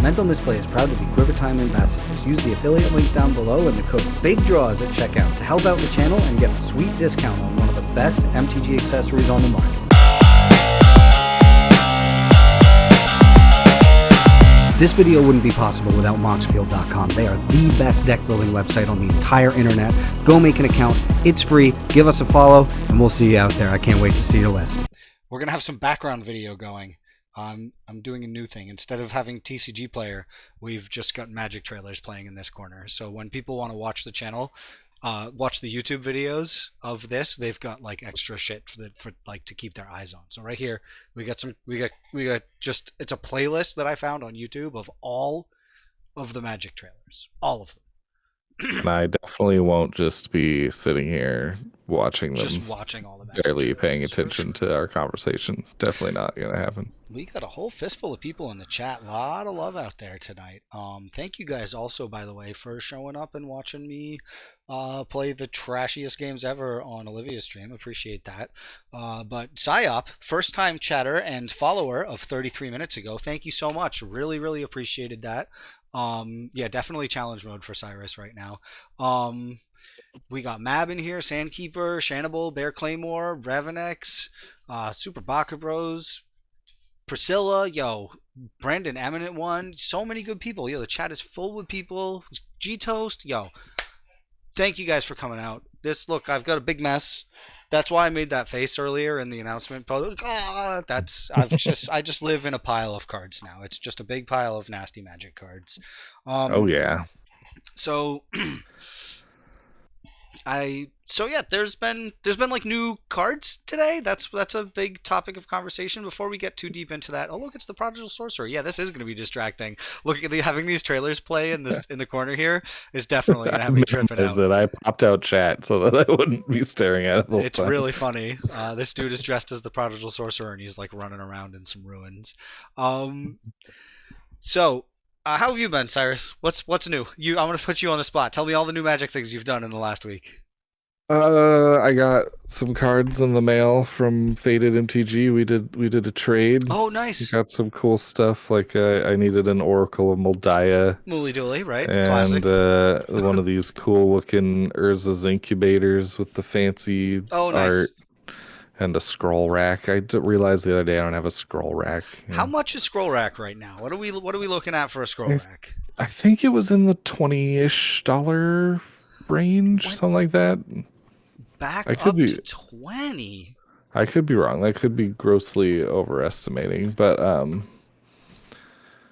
Mental Misplay is proud to be Quiver Time ambassadors. Use the affiliate link down below and the code BIGDRAWS at checkout to help out the channel and get a sweet discount on one of the best MTG accessories on the market. This video wouldn't be possible without moxfield.com. They are the best deck building website on the entire internet. Go make an account. It's free. Give us a follow, and we'll see you out there. I can't wait to see your list. We're going to have some background video going. I'm doing a new thing. Instead of having TCG player, we've just got Magic trailers playing in this corner. So when people want to watch the channel, watch the YouTube videos of this, they've got like extra shit for like to keep their eyes on. So right here, we got just, it's a playlist that I found on YouTube of all of the Magic trailers, all of them. And I definitely won't just be sitting here watching them. Just watching all the Magic barely trailers, paying attention to our conversation. Definitely not gonna happen. We got a whole fistful of people in the chat. A lot of love out there tonight. Thank you guys also, by the way, for showing up and watching me play the trashiest games ever on Olivia's stream. Appreciate that. But Psyop, first time chatter and follower of 33 minutes ago. Thank you so much. Really, really appreciated that. Yeah, definitely challenge mode for Cyrus right now. We got Mab in here, Sandkeeper, Shanable, Bear Claymore, Revenex, Super Baka Bros, Priscilla, yo, Brandon Eminent One, so many good people. Yo, the chat is full with people. G-Toast, yo. Thank you guys for coming out. Look, I've got a big mess. That's why I made that face earlier in the announcement. I just live in a pile of cards now. It's just a big pile of nasty Magic cards. Oh yeah. So yeah, there's been like new cards today. That's a big topic of conversation. Before we get too deep into that, oh look, it's the Prodigal Sorcerer. Yeah, this is going to be distracting. Looking at having these trailers play in the corner here is definitely going to have me tripping out. That I popped out chat so that I wouldn't be staring at it the whole It's time. really funny. This dude is dressed as the Prodigal Sorcerer and he's like running around in some ruins. So how have you been, Cyrus? What's new? I'm going to put you on the spot. Tell me all the new Magic things you've done in the last week. I got some cards in the mail from Faded MTG. We did a trade. Oh, nice. We got some cool stuff. Like I needed an Oracle of Moldiah. Mooly Dooly, right? And Classic. One of these cool looking Urza's incubators with the fancy art. And a scroll rack. I realized the other day I don't have a scroll rack. How much is scroll rack right now? What are we looking at for a scroll rack? I think it was in the $20-ish range, something like that. Back up to 20. I could be wrong. I could be grossly overestimating, but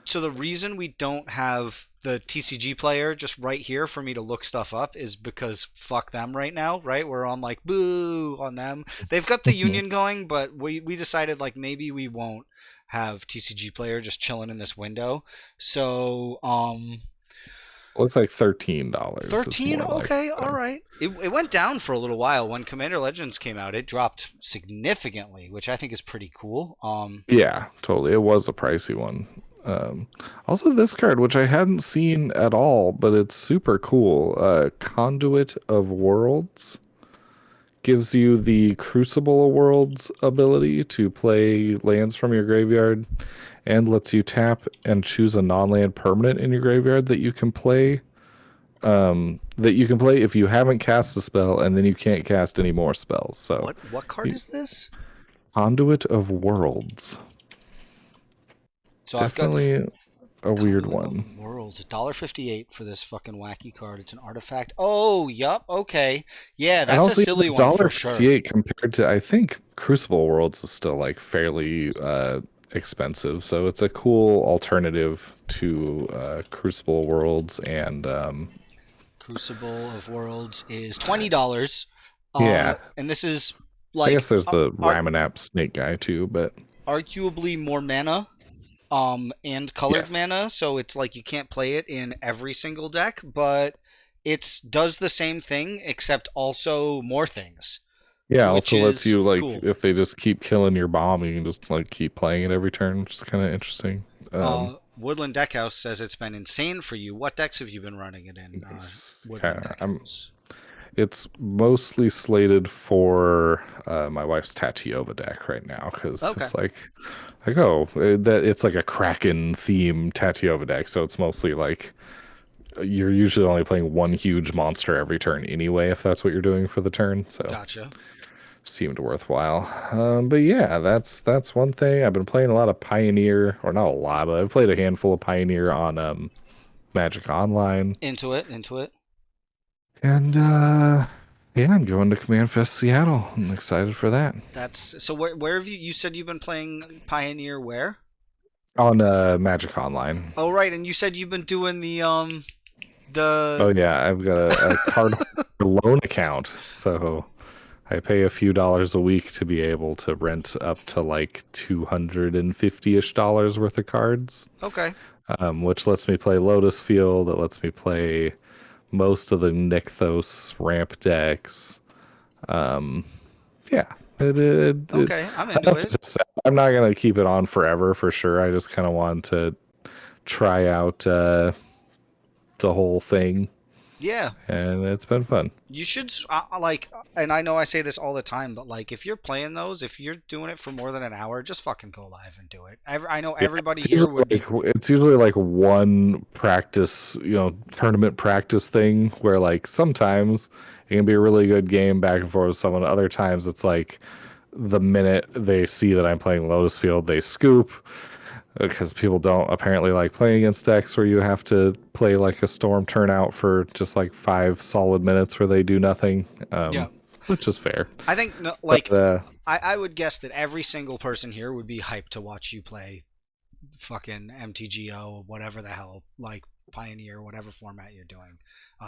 So the reason we don't have the TCG player just right here for me to look stuff up is because fuck them right now, right? We're on like boo on them. They've got the union going, but we decided like maybe we won't have TCG player just chilling in this window. So looks like $13. 13? Okay, all right. It went down for a little while when Commander Legends came out. It dropped significantly, which I think is pretty cool. Yeah, totally. It was a pricey one. Also this card, which I hadn't seen at all, but it's super cool. Conduit of Worlds gives you the Crucible of Worlds ability to play lands from your graveyard and lets you tap and choose a non-land permanent in your graveyard that you can play. If you haven't cast a spell, and then you can't cast any more spells. So what card is this? Conduit of Worlds. So definitely I've got a weird one. Worlds, $1.58 for this fucking wacky card. It's an artifact. Oh, yup. Okay, yeah, that's a silly one for sure. $1.58 compared to, I think Crucible Worlds is still like fairly expensive, so it's a cool alternative to Crucible Worlds. And Crucible of Worlds is $20. Yeah, and this is like, I guess there's the Ramanap Snake guy too, but arguably more mana. And colored mana, so it's like you can't play it in every single deck, but it does the same thing except also more things. Yeah, also lets you like cool. If they just keep killing your bomb, you can just like keep playing it every turn, which is kind of interesting. Woodland Deckhouse says it's been insane for you. What decks have you been running it in? Woodland Deckhouse? It's mostly slated for my wife's Tatiova deck right now because Okay, it's like that it's like a Kraken theme Tatiova deck, so it's mostly like you're usually only playing one huge monster every turn anyway, if that's what you're doing for the turn. So gotcha. seemed worthwhile. But yeah, that's one thing. I've been playing a lot of Pioneer, or not a lot, but I've played a handful of Pioneer on Magic Online, Into it, into it. and yeah, I'm going to Command Fest Seattle. I'm excited for that. That's so. Where have you? You said you've been playing Pioneer where? On Magic Online. Oh, right, and you said you've been doing Oh the. yeah, I've got a card holder loan account, so I pay a few dollars a week to be able to rent up to like $250-ish worth of cards, Okay, which lets me play Lotus Field. It lets me play most of the Nykthos ramp decks. Yeah, okay, I'm into enough to it. just say, I'm not gonna keep it on forever for sure. I just kind of want to try out the whole thing, Yeah, and it's been fun. you should like, and I know I say this all the time, but like, if you're playing those, if you're doing it for more than an hour, just fucking go live and do it. I know Yeah, everybody here would be. it's usually like one practice, tournament practice thing where like sometimes it can be a really good game back and forth with someone. Other times it's like the minute they see that I'm playing Lotus Field, they scoop because people don't apparently like playing against decks where you have to play like a storm turnout for just like 5 solid minutes where they do nothing, Yeah, which is fair. I think no, But like I would guess that every single person here would be hyped to watch you play fucking MTGO, whatever the hell, like Pioneer, whatever format you're doing.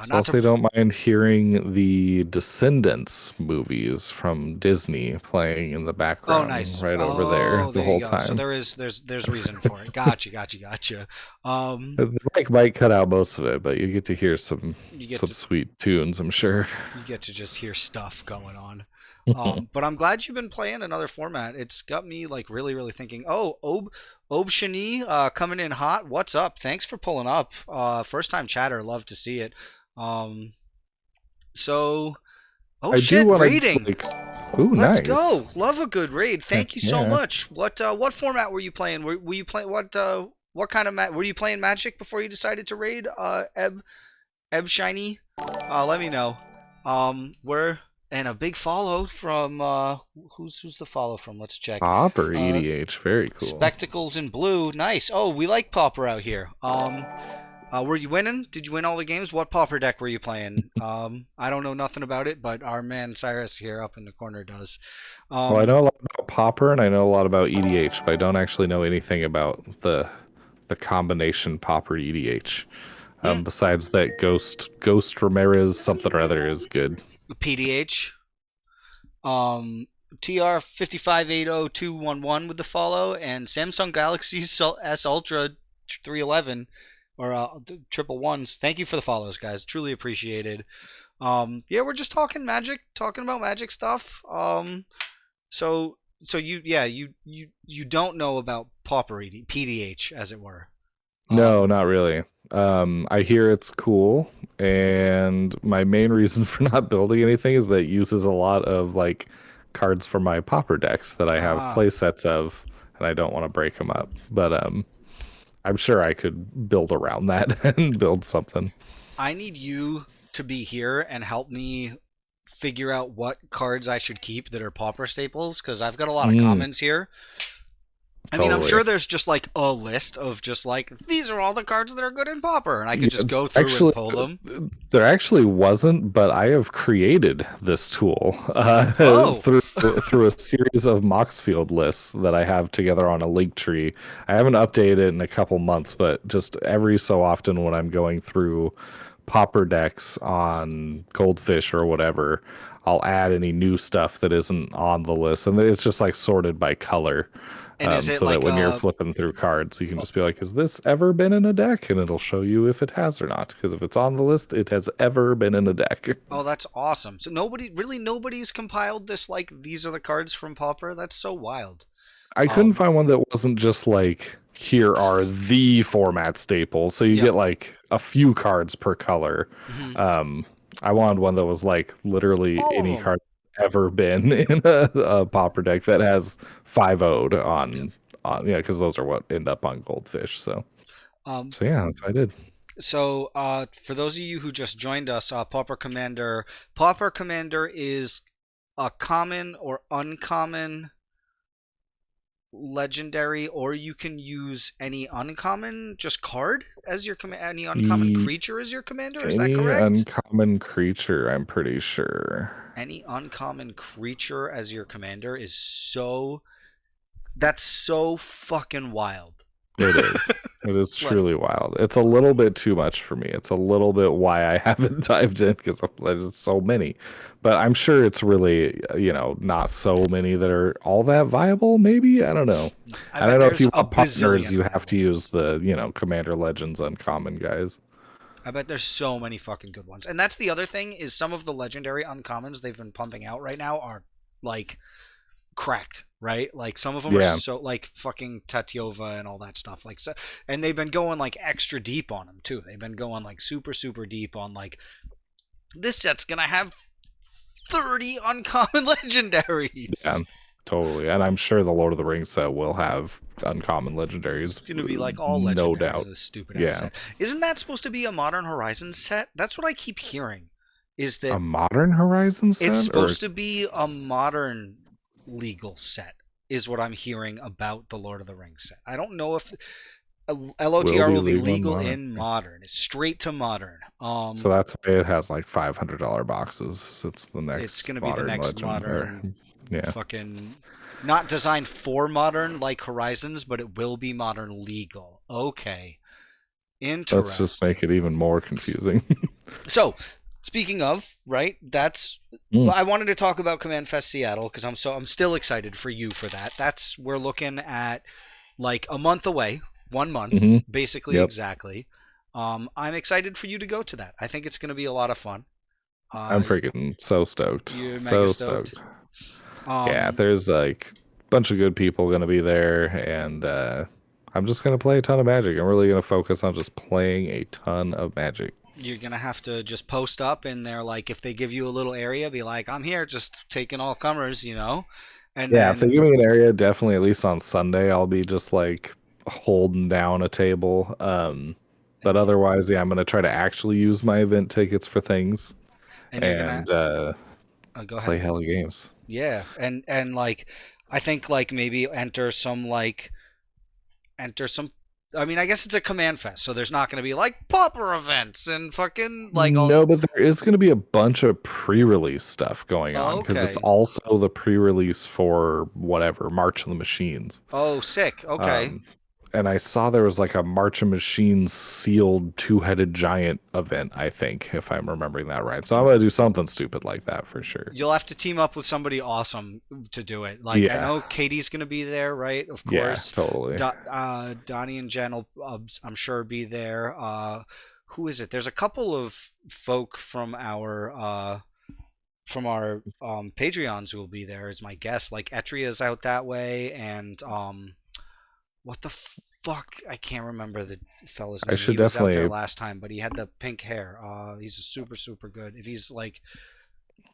Not plus, to. they don't mind hearing the Descendants movies from Disney playing in the Oh, background nice. right over there Oh, the there you whole go. So time. there's reason for it. Gotcha, gotcha, gotcha. Um, The mic might cut out most of it, but you get to hear some you get some to sweet tunes, I'm sure. you get to just hear stuff going on. But I'm glad you've been playing another format. It's got me like really, really thinking. Oh, Shani, coming in hot. What's up? Thanks for pulling up. First time chatter. Love to see it. Um, so, oh I do shit, want to raiding. like. Ooh, Let's nice. go. Love a good raid. Thank you Heck so yeah. much. What format were you playing? Were you playing what kind of were you playing Magic before you decided to raid? Eb Shiny. Let me know. We're and a big follow from who's the follow from? Let's check. Pop or Uh, EDH, very cool. Spectacles in blue. Nice. Oh, we like Pauper out here. Were you winning? Did you win all the games? What Pauper deck were you playing? I don't know nothing about it, but our man Cyrus here up in the corner does. Well, I Um, know a lot about Popper and I know a lot about EDH, but I don't actually know anything about the combination Popper EDH. hmm, Besides that, Ghost Ramirez something or other is good. PDH. Um, TR 5580211 with the follow, and Samsung Galaxy S Ultra 311 or triple ones. Thank you for the follows, guys. Truly appreciated. Yeah, we're just talking magic, talking about magic stuff. So you don't know about Pauper PDH as it were. No, Um, not really. I hear it's cool, and my main reason for not building anything is that it uses a lot of like cards from my Popper decks that I have ah, play sets of, and I don't want to break them up. But I'm sure I could build around that and build something. I need you to be here and help me figure out what cards I should keep that are Pauper staples because I've got a lot of Mm, commons here. I mean, I'm totally. sure there's just like a list of just like these are all the cards that are good in Pauper, and I could Yeah, just go through and actually, pull them. there actually wasn't, but I have created this tool Oh, through a series of Moxfield lists that I have together on a link tree. I haven't updated it in a couple months, but just every so often when I'm going through popper decks on Goldfish or whatever, I'll add any new stuff that isn't on the list, and it's just like sorted by color. and is it So that like when you're flipping through cards, you can just be like, "Has this ever been in a deck?" And it'll show you if it has or not. Because if it's on the list, it has ever been in a deck. oh, that's awesome. So nobody's compiled this like these are the cards from Pauper. That's so wild. I couldn't Um, find one that wasn't just like, "Here are the format staples." So you yeah. get like a few cards per color. Hmm. I wanted one that was like literally All of any them. card ever been in a pauper deck that has 5-0'd Yep. on yeah, because those are what end up on goldfish. Um, So yeah, that's what I did. so for those of you who just joined us, Pauper Commander is a common or uncommon legendary, or you can use any uncommon just card as your any uncommon E creature as your commander. Is that Any correct? uncommon creature, I'm pretty sure. Any uncommon creature as your commander is so that's so fucking wild. It is. It is Like, truly wild. It's a little bit too much for me. It's a little bit why I haven't dived in because there's so many. But I'm sure it's really, not so many that are all that viable, maybe? I don't know. I I don't bet know if there's you a want partners, bazillion you have viable to use ones. the, Commander Legends uncommon guys. I bet there's so many fucking good ones. And that's the other thing is some of the legendary uncommons they've been pumping out right now are like cracked, right? Like some of them are Yeah. so like fucking Tatiova and all that stuff. Like so, and they've been going like extra deep on them too. They've been going like super super deep on like this set's gonna have 30 uncommon Yeah. legendaries. Totally. And I'm sure the Lord of the Rings set will have uncommon It's legendaries, gonna be like all no legendaries. doubt. This stupid ass Yeah. set. Isn't that supposed to be a Modern Horizons set? That's what I keep hearing. Is A that modern Horizon it's set or supposed to be a modern legal set? Is what I'm hearing about the Lord of the Rings set. I don't know if will LOTR be will be legal in legal modern? in modern. It's straight to modern. So that's why it has like $500 boxes. It's the It's next gonna be the modern next legend, or modern yeah. fucking not designed for modern like Horizons, but it will be modern legal. Okay. Let's just Interesting. make it even more confusing. So, speaking of, right, that's Mm, I wanted to talk about Command Fest Seattle because I'm still excited for you for that. That's we're looking at like a month away, 1 month, hmm. basically Yep. exactly. I'm excited for you to go to that. I think it's going to be a lot of fun. I'm Uh, freaking so stoked. you're mega So stoked. stoked. Yeah, Um, there's like a bunch of good people gonna be there, and I'm just gonna play a ton of Magic. I'm really gonna focus on just playing a ton of Magic. you're gonna have to just post up in there, like if they give you a little area, be like, I'm here, just taking all comers. And Yeah, if they then give me an area, definitely at least on Sunday, I'll be just like holding down a table. But and otherwise, yeah, I'm gonna try to actually use my event tickets for things you're gonna and go ahead. play hella games. Yeah, and like I think like maybe enter some. I mean, I guess it's a command fest, so there's not going to be like popper events and fucking like all. No, but there is going to be a bunch of pre-release stuff going on Oh, because it's okay. also the pre-release for whatever March of the Machines. Oh, sick. Okay. Um, and I saw there was like a March of Machines sealed two-headed giant event, I think, if I'm remembering that right. So I'm gonna do something stupid like that for sure. You'll have to team up with somebody awesome to do it. Like I Yeah, know Katie's going to be there, right? Of yeah, course. totally. Donnie and Jen will, I'm sure, be there. Who is it? There's a couple of folk from our Patreons who will be there is my guess. Like Etria's out that way, and what the fuck? I can't remember the fella's I name. should He was out there definitely. last time, but he had the pink hair. He's a super super good. If he's like,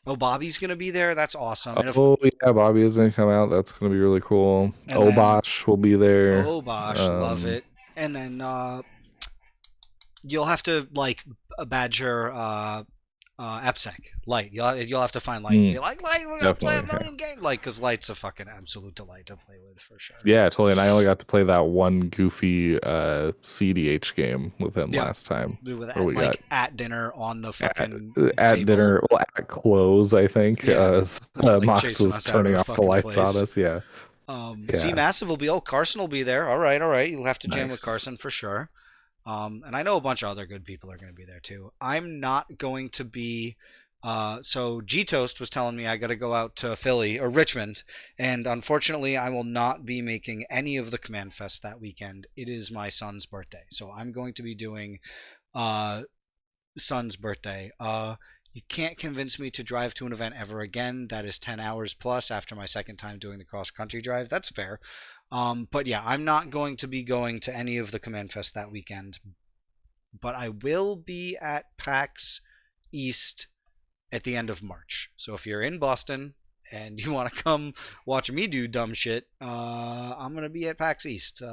oh, Bobby's gonna be there. That's awesome. And if Oh yeah, Bobby is gonna come out. That's gonna be really cool. and then Obosh will be there. oh gosh, love Um, it. And then you'll have to like badger AppSec Light. You'll have to find Light and mm, be like, Light, we're gonna play a definitely. Yeah. million games. Like, cause Light's a fucking absolute delight to play with for sure. Yeah, totally. And I only got to play that one goofy cEDH game with him Yep. last time, With where at, we got like at dinner on the at fucking at table. dinner, well, at close, I think, Yeah. Like Mox chasing was us out of turning the off the fucking lights on place. us. Yeah, See, yeah, Massive will be. Oh, Carson will be there. All right, all right. You'll have to jam with nice. Carson for sure. And I know a bunch of other good people are going to be there too. I'm not going to be. So G Toast was telling me I got to go out to Philly or Richmond, and unfortunately, I will not be making any of the Command Fest that weekend. It is my son's birthday, so I'm going to be doing uh, son's birthday. You can't convince me to drive to an event ever again. That is 10 hours plus after my second time doing the cross country drive. That's fair. But yeah, I'm not going to be going to any of the Command Fest that weekend, but I will be at PAX East at the end of March. So if you're in Boston and you want to come watch me do dumb shit, I'm gonna be at PAX East,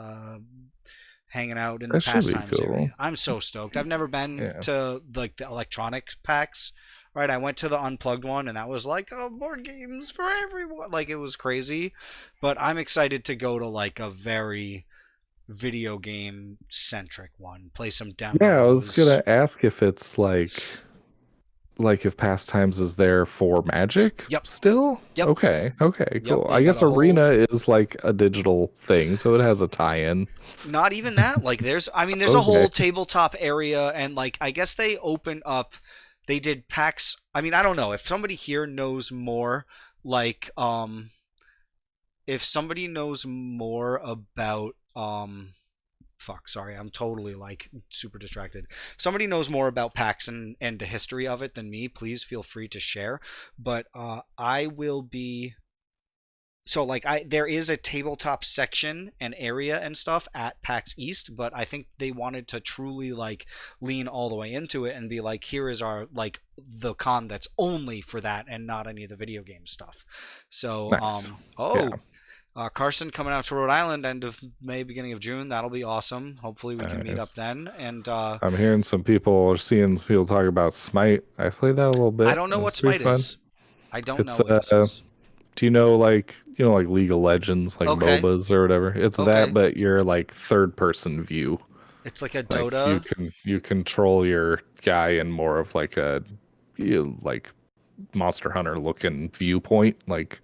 hanging out in the That should be pastimes cool. area. I'm so stoked. I've never been Yeah. to like the electronic PAX. Right, I went to the unplugged one, and that was like, oh, board games for everyone. Like it was crazy, but I'm excited to go to like a very video game centric one. Play some Yeah, I was demos. gonna ask if it's like if Pastimes is there for Magic Yep, still? yep, Okay, okay, yep. cool. They I got guess a whole. Arena is like a digital thing, so it has a tie-in. Not even that. Like there's a Okay, whole tabletop area, and like I guess they open up. They did PAX. I mean, I don't know if somebody here knows more. Like, if somebody knows more about fuck, sorry, I'm totally like super distracted. If somebody knows more about PAX and the history of it than me, please feel free to share. But I will be so like I there is a tabletop section and area and stuff at PAX East, but I think they wanted to truly like lean all the way into it and be like, here is our like the con that's only for that and not any of the video game stuff. So nice. Yeah, Carson coming out to Rhode Island end of May, beginning of June. That'll be awesome. Hopefully we can meet up nice. then. And I'm hearing some people or seeing some people talk about Smite. I played that a little I bit. don't know It was what pretty Smite fun. is. I don't know It's what this is. do you know like League of Legends, like Okay, MOBAs or whatever? It's that, okay. but you're like third person view. It's like a Like Dota. you control your guy in more of like a like Monster Hunter looking viewpoint, like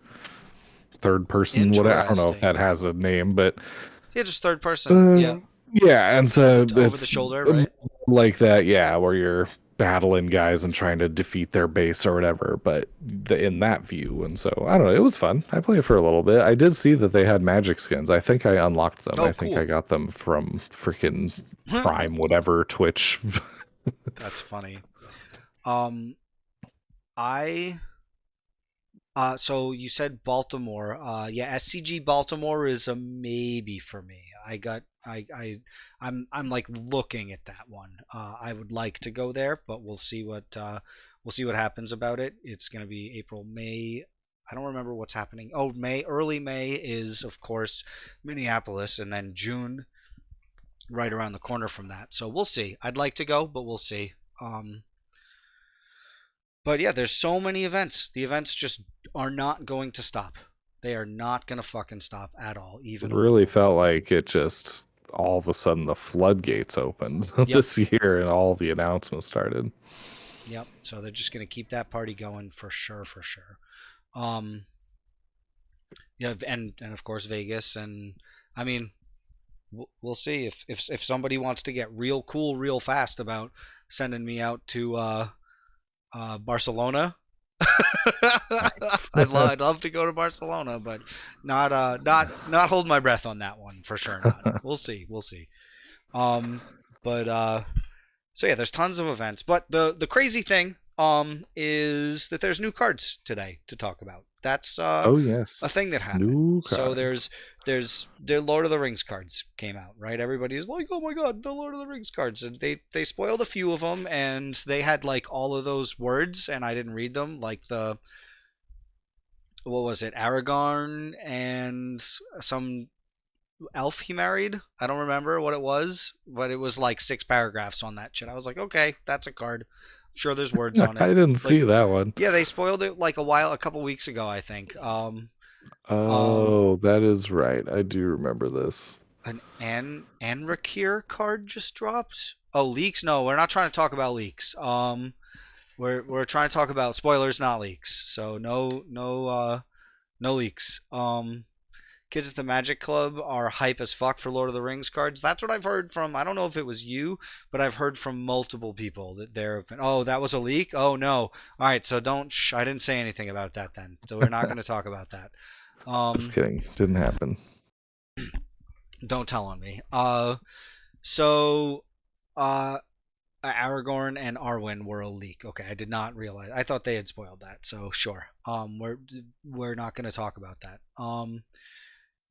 third person. What I don't know if that Interesting. has a name, but Yeah, just third person. Yeah, uh, yeah, and so over the it's shoulder, right? like that, yeah, where you're battling guys and trying to defeat their base or whatever, but in that view. And so I don't know, it was fun. I played for a little bit. I did see that they had magic skins. I think I unlocked them. Oh, I think I cool. got them from freaking Prime, whatever, Twitch. That's funny. Um, I so you said Baltimore. Yeah, SCG Baltimore is a maybe for me. I'm like looking at that one. I would like to go there, but we'll see what happens about it. It's gonna be April, May. I don't remember what's happening. Oh, May, early May is of course Minneapolis, and then June right around the corner from that. So we'll see. I'd like to go, but we'll see. But yeah, there's so many events. The events just are not going to stop. They are not going to fucking stop at all, even a Really little. felt like it just all of a sudden the floodgates opened Yep. this year and all the announcements started. Yep. So they're just going to keep that party going for sure, for sure. Um, yeah, and of course Vegas, and I mean, we'll see if somebody wants to get real cool real fast about sending me out to Barcelona. Nice. I'd love to go to Barcelona, but not hold my breath on that one for sure. Not. We'll see. We'll see. Um, but so yeah, there's tons of events. But the crazy thing is that there's new cards today to talk about. That's Oh a yes, thing that happened. new So cards. there's the Lord of the Rings cards came out, right? Everybody's like, "Oh my God, the Lord of the Rings cards!" And they spoiled a few of them, and they had like all of those words, and I didn't read them, like the what was it, Aragorn and some elf he married. I don't remember what it was, but it was like 6 paragraphs on that shit. I was like, okay, that's a card. I'm sure there's words on I it. didn't Like, see that one. yeah, they spoiled it like a couple weeks ago, I think. Um, Oh, that is right. I do remember this. an Anrakir card just dropped. Oh, leaks? No, we're not trying to talk about leaks. We're trying to talk about spoilers, not leaks. So no leaks. Kids at the Magic Club are hype as fuck for Lord of the Rings cards. That's what I've heard from. I don't know if it was you, but I've heard from multiple people that there have been. Oh, that was a leak. Oh no. All right, so don't. I didn't say anything about that then. So we're not going to talk about that. Just Um, kidding. Didn't happen. don't tell on me. So uh, Aragorn and Arwen were a leak. Okay, I did not realize. I thought they had spoiled that. So sure. We're not going to talk about that.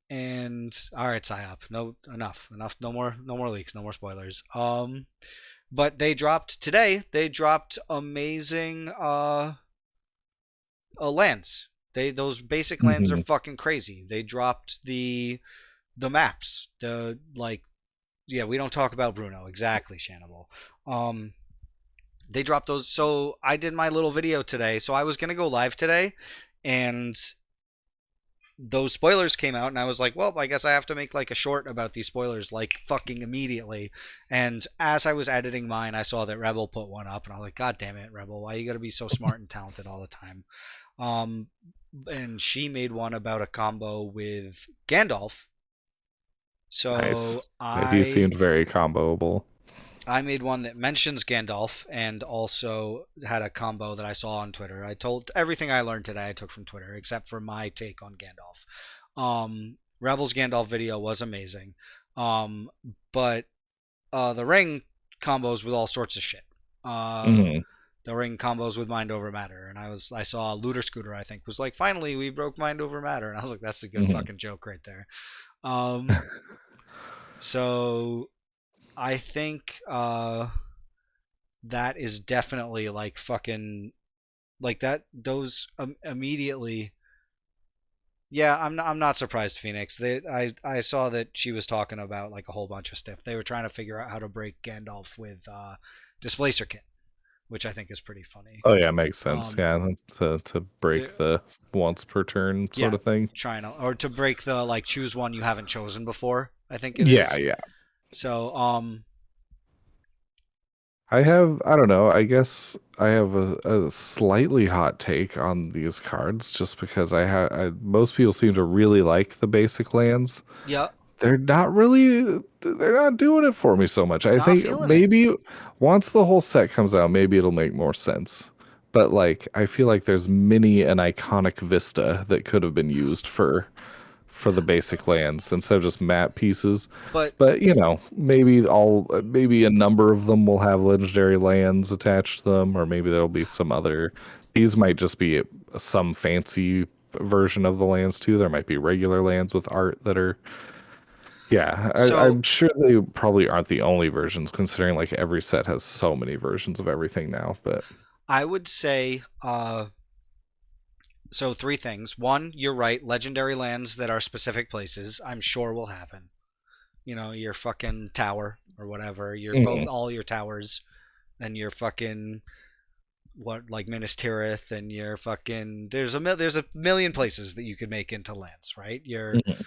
And all right, Psyop. No, enough. No more leaks. No more spoilers. But they dropped today. They dropped amazing lands. Those basic lands are Hmm. fucking crazy. They dropped the maps. The like yeah, we don't talk about Bruno exactly, Shannibal. Um, they dropped those. So I did my little video today. So I was gonna go live today, and those spoilers came out, and I was like, well, I guess I have to make like a short about these spoilers like fucking immediately. And as I was editing mine, I saw that Rebel put one up, and I was like, God damn it, Rebel, why you gotta be so smart and talented all the time? Um, and she made one about a combo with Gandalf. So Nice. Yeah, he I seemed very comboable. I made one that mentions Gandalf and also had a combo that I saw on Twitter. I told everything I learned today I took from Twitter except for my take on Gandalf. Rebels Gandalf video was amazing, um, but the ring combos with all sorts of shit. Uh, Hmm. the ring combos with mind over matter, and I saw Looter Scooter I think was like finally we broke mind over matter, and I was like that's a good Hmm. fucking joke right there. Um, so I think that is definitely like fucking like that those immediately. Yeah, I'm not surprised, Phoenix. I saw that she was talking about like a whole bunch of stuff. They were trying to figure out how to break Gandalf with Displacer Kit, which I think is pretty funny. Oh yeah, makes sense. Um, Yeah, to break the- the once per turn sort yeah, of thing. trying to or to break the like choose one you haven't chosen before. I think it Yeah, is. yeah. So I don't know. I guess I have a slightly hot take on these cards just because most people seem to really like the basic lands. yeah, They're not doing it for me so much. I not think feeling it. maybe once the whole set comes out, maybe it'll make more sense. But like I feel like there's many an iconic vista that could have been used for the basic lands instead of just map pieces. But But maybe a number of them will have legendary lands attached to them, or maybe there'll be some other. These might just be some fancy version of the lands too. There might be regular lands with art that are. Yeah, so I'm sure they probably aren't the only versions, considering like every set has so many versions of everything now. But I would say so three things. One, you're right. Legendary lands that are specific places, I'm sure will happen. You know, your fucking tower or whatever. Your both mhm, all your towers and your fucking what like Minas Tirith and your fucking there's a million places that you could make into lands, right? Your mhm.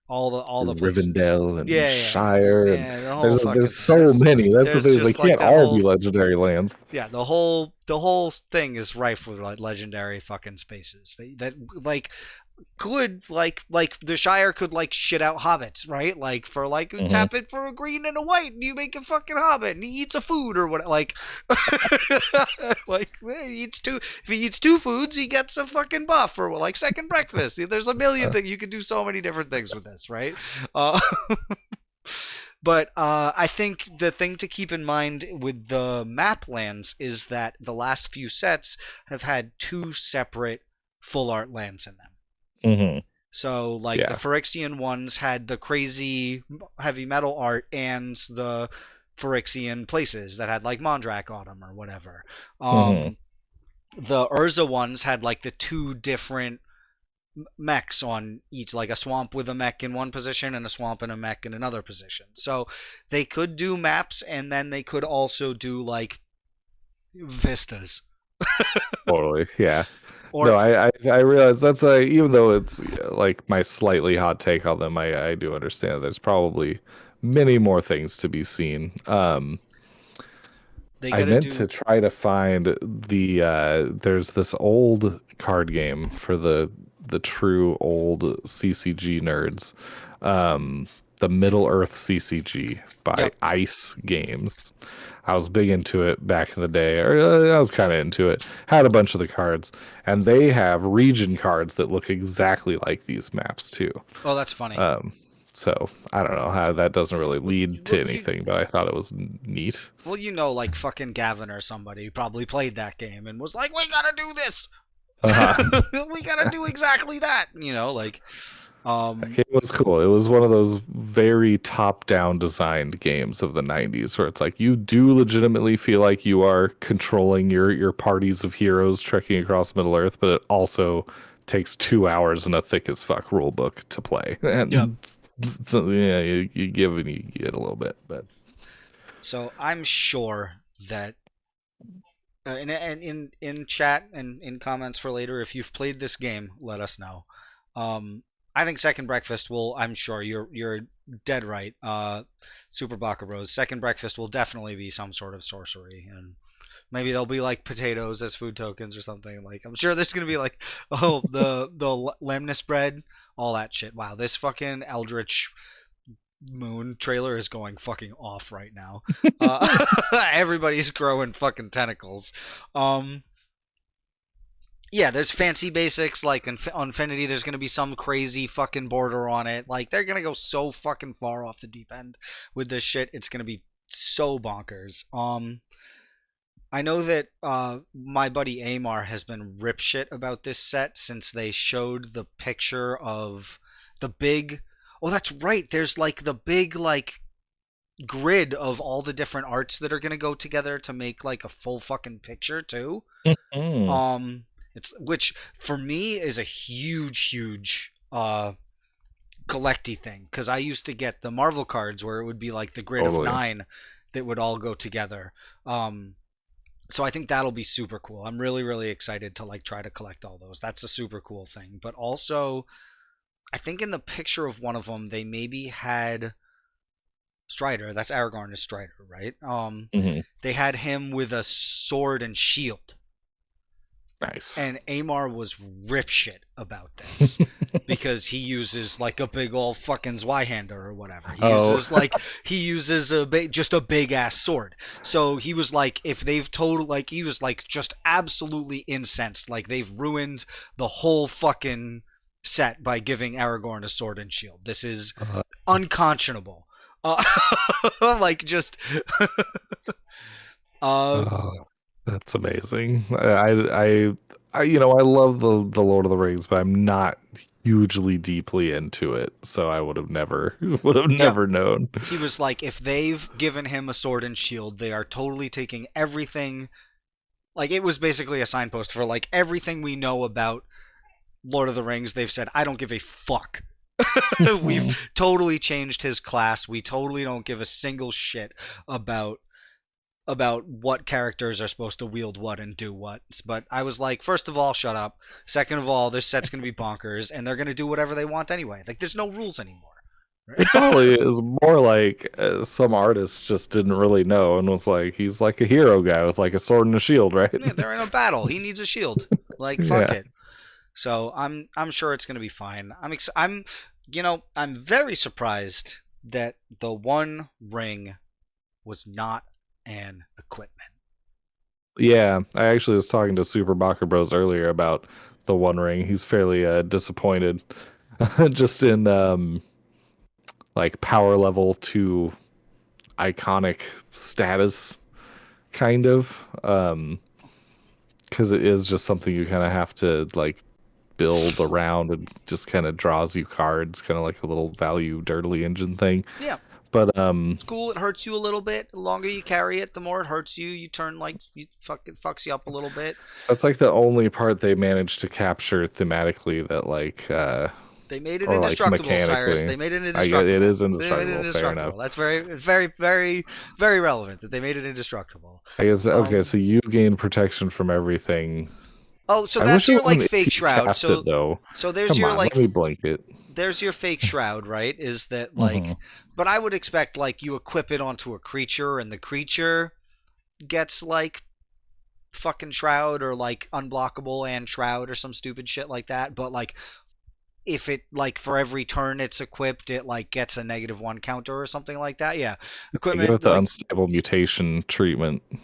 all the places. Rivendell and Yeah, yeah, Shire, and yeah. The whole fucking there's thing. so many. That's the There's thing is they just like can't that all be whole legendary lands. yeah, the whole thing is rife with like legendary fucking spaces. That like could like the Shire could like shit out hobbits, right? Like for like Hmm. tap it for a green and a white, and you make a fucking hobbit, and he eats a food or what? Like, like he eats two. If he eats two foods, he gets a fucking buff or like second breakfast. There's a million Uh, things you could do. So many different things with this, right? Uh, but I think the thing to keep in mind with the map lands is that the last few sets have had two separate full art lands in them. hmm. So, like the Yeah. Phyrexian ones had the crazy heavy metal art and the Phyrexian places that had like Mondrak Autumn or whatever. Hmm. The Urza ones had like the two different mechs on each, like a swamp with a mech in one position and a swamp and a mech in another position. So they could do maps and then they could also do like vistas. Totally. Yeah. Or No, I realize that's a even though it's like my slightly hot take on them, I do understand there's probably many more things to be seen. they I gotta meant to do. try to find there's this old card game for the true old CCG nerds. The Middle Earth CCG by Yep. Ice Games. I was big into it back in the day, or I was kind of into it. Had a bunch of the cards, and they have region cards that look exactly like these maps too. Oh, that's funny. Um, so I don't know how that doesn't really Well, lead to well, you anything, but I thought it was neat. Well, like fucking Gavin or somebody probably played that game and was like, "We gotta do this. Uh-huh. We gotta do exactly that." Like, That Um, game was cool. It was one of those very top-down designed games of the 90s where it's like you do legitimately feel like you are controlling your parties of heroes trekking across Middle Earth, but it also takes 2 hours in a thick as fuck rule book to play. yep. And so yeah, you give and you get a little bit, but So I'm sure that and in chat and in comments for later, if you've played this game, let us know. I think Second Breakfast will. I'm sure you're dead right. Super Baka Rose. Second Breakfast will definitely be some sort of sorcery, and maybe there'll be like potatoes as food tokens or something. Like I'm sure there's gonna be like the lemnis bread, all that shit. Wow, this fucking Eldritch Moon trailer is going fucking off right now. Everybody's growing fucking tentacles. Um, yeah, there's fancy basics like Infinity. There's gonna be some crazy fucking border on it. Like they're gonna go so fucking far off the deep end with this shit. It's gonna be so bonkers. I know that my buddy Amar has been rip shit about this set since they showed the picture of the big. Oh, that's right. There's like the big like grid of all the different arts that are gonna go together to make like a full fucking picture too. mm, Um, it's which for me is a huge collecty thing because I used to get the Marvel cards where it would be like the grid of totally. 9 that would all go together. So I think that'll be super cool. I'm really excited to like try to collect all those. That's a super cool thing. But also, I think in the picture of one of them they maybe had Strider. That's Aragorn as Strider, right? Hmm. They had him with a sword and shield. Nice. And Amar was rip shit about this because he uses like a big old fucking Zweihander or whatever. Oh, He uses just a big ass sword. So he was like, if they've told like he was like just absolutely incensed, like they've ruined the whole fucking set by giving Aragorn a sword and shield. This is uh, unconscionable. Uh, like just uh oh, that's amazing. I love the Lord of the Rings, but I'm not hugely deeply into it, so I would have never would have yeah. never known. He was like, if they've given him a sword and shield, they are totally taking everything. Like, it was basically a signpost for, like, everything we know about Lord of the Rings. They've said, I don't give a fuck. We've totally changed his class. We totally don't give a single shit about what characters are supposed to wield what and do what. But I was like, first of all, shut up. Second of all, this set's gonna be bonkers, and they're gonna do whatever they want anyway. Like, there's no rules anymore. It probably is more like some artist just didn't really know and was like, he's like a hero guy with like a sword and a shield, right? Yeah, they're in a battle. He needs a shield. Like, fuck Yeah. it. So I'm sure it's gonna be fine. I'm very surprised that the One Ring was not an equipment. Yeah. I actually was talking to Super Bacher Bros earlier about the One Ring. He's fairly disappointed just in like power level to iconic status kind of because it is just something you kind of have to like build around and just kind of draws you cards, kind of like a little value dirtily engine thing. Yeah, But it's cool. It hurts you a little bit. The longer you carry it, the more it hurts you. You turn like it fucks you up a little bit. that's like the only part they managed to capture thematically that like They made it or like indestructible, Cyrus. mechanically. They made it I get it indestructible. is They made it indestructible, fair enough. indestructible. That's very relevant that they made it indestructible. I guess okay, Um. so you gain protection from everything. Oh, so I that's wish it your like wasn't if fake you shroud. cast it though. So there's Come your on, like let me blink it. there's your fake shroud, right? Is that Hmm. like, but I would expect like you equip it onto a creature and the creature gets like fucking shroud or like unblockable and shroud or some stupid shit like that. But like if it like for every turn it's equipped, it like gets a -1 counter or something like that. Yeah, I give it equipment the like unstable mutation treatment. Take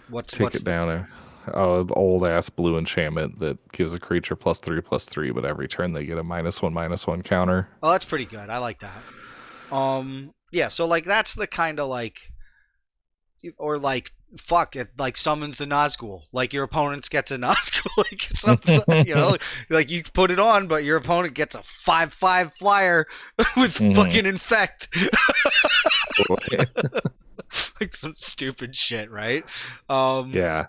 what's it down. The old ass blue enchantment that gives a creature +3/+3, but every turn they get a -1/-1 counter. oh that's pretty good. I like that. Yeah, so like that's the kind of like or like fuck it, like summons the Nazgul. Like your opponent gets a Nazgul, like something, like you put it on, but your opponent gets a 5/5 flyer with Hmm. fucking infect, Right. like some stupid shit, right? Um, Yeah.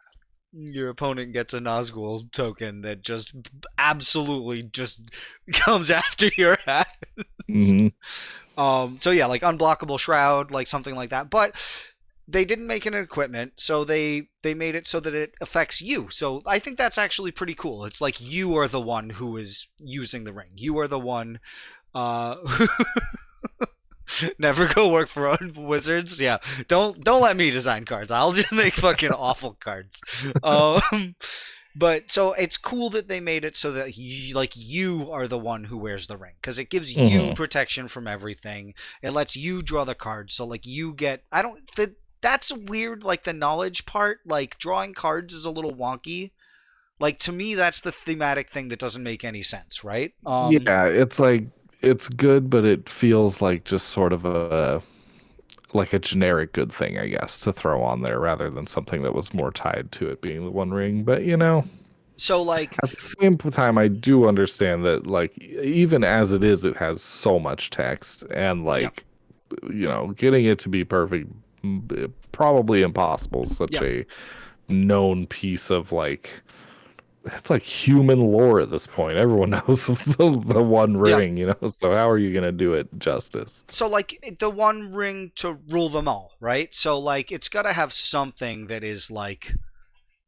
your opponent gets a Nazgul token that just absolutely just comes after your ass. Hmm. So yeah, like unblockable shroud, like something like that. But they didn't make it an equipment, so they made it so that it affects you. So I think that's actually pretty cool. It's like you are the one who is using the ring. You are the one. Uh, Never go work for wizards. Yeah, don't let me design cards. I'll just make fucking awful cards. Um, but so it's cool that they made it so that you are the one who wears the ring because it gives you Hmm. protection from everything. It lets you draw the cards. So like you get I don't that's weird. Like the knowledge part, like drawing cards is a little wonky. Like to me, that's the thematic thing that doesn't make any sense, right? Yeah, it's like it's good, but it feels like just sort of a like a generic good thing, I guess, to throw on there rather than something that was more tied to it being the One Ring. But So like at the same time, I do understand that like even as it is, it has so much text and yep, like getting it to be perfect probably impossible. Such yep. a known piece of like it's like human lore at this point. Everyone knows of the One Yeah. Ring, So how are you gonna do it justice? So like the one ring to rule them all, right? So like it's got to have something that is like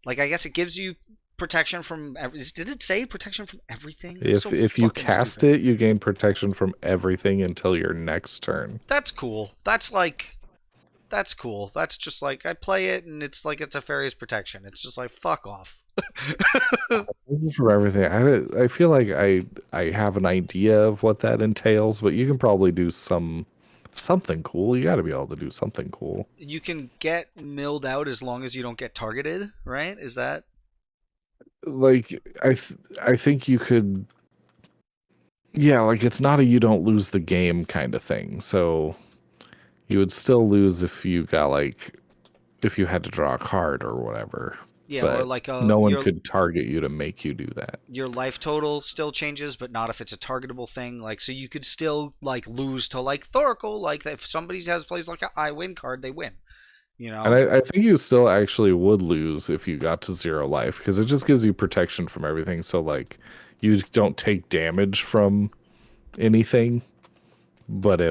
I guess it gives you protection from did it say protection from everything? That's so If you fucking cast stupid. it, you gain protection from everything until your next turn. That's cool. That's cool. That's just like I play it and it's like it's a fairy's protection. It's just like fuck off. From everything, I feel like I have an idea of what that entails, but you can probably do something cool. You got to be able to do something cool. You can get milled out as long as you don't get targeted, right? Is that Like I think you could, yeah, like it's not a you don't lose the game kind of thing. So you would still lose if you got like if you had to draw a card or whatever, yeah, or but like no one could target you to make you do that. your life total still changes, but not if it's a targetable thing. Like, so you could still like lose to like Thoracle. Like, if somebody has plays like a I win card, they win. You And know? I think you still actually would lose if you got to zero life because it just gives you protection from everything. So like you don't take damage from anything, but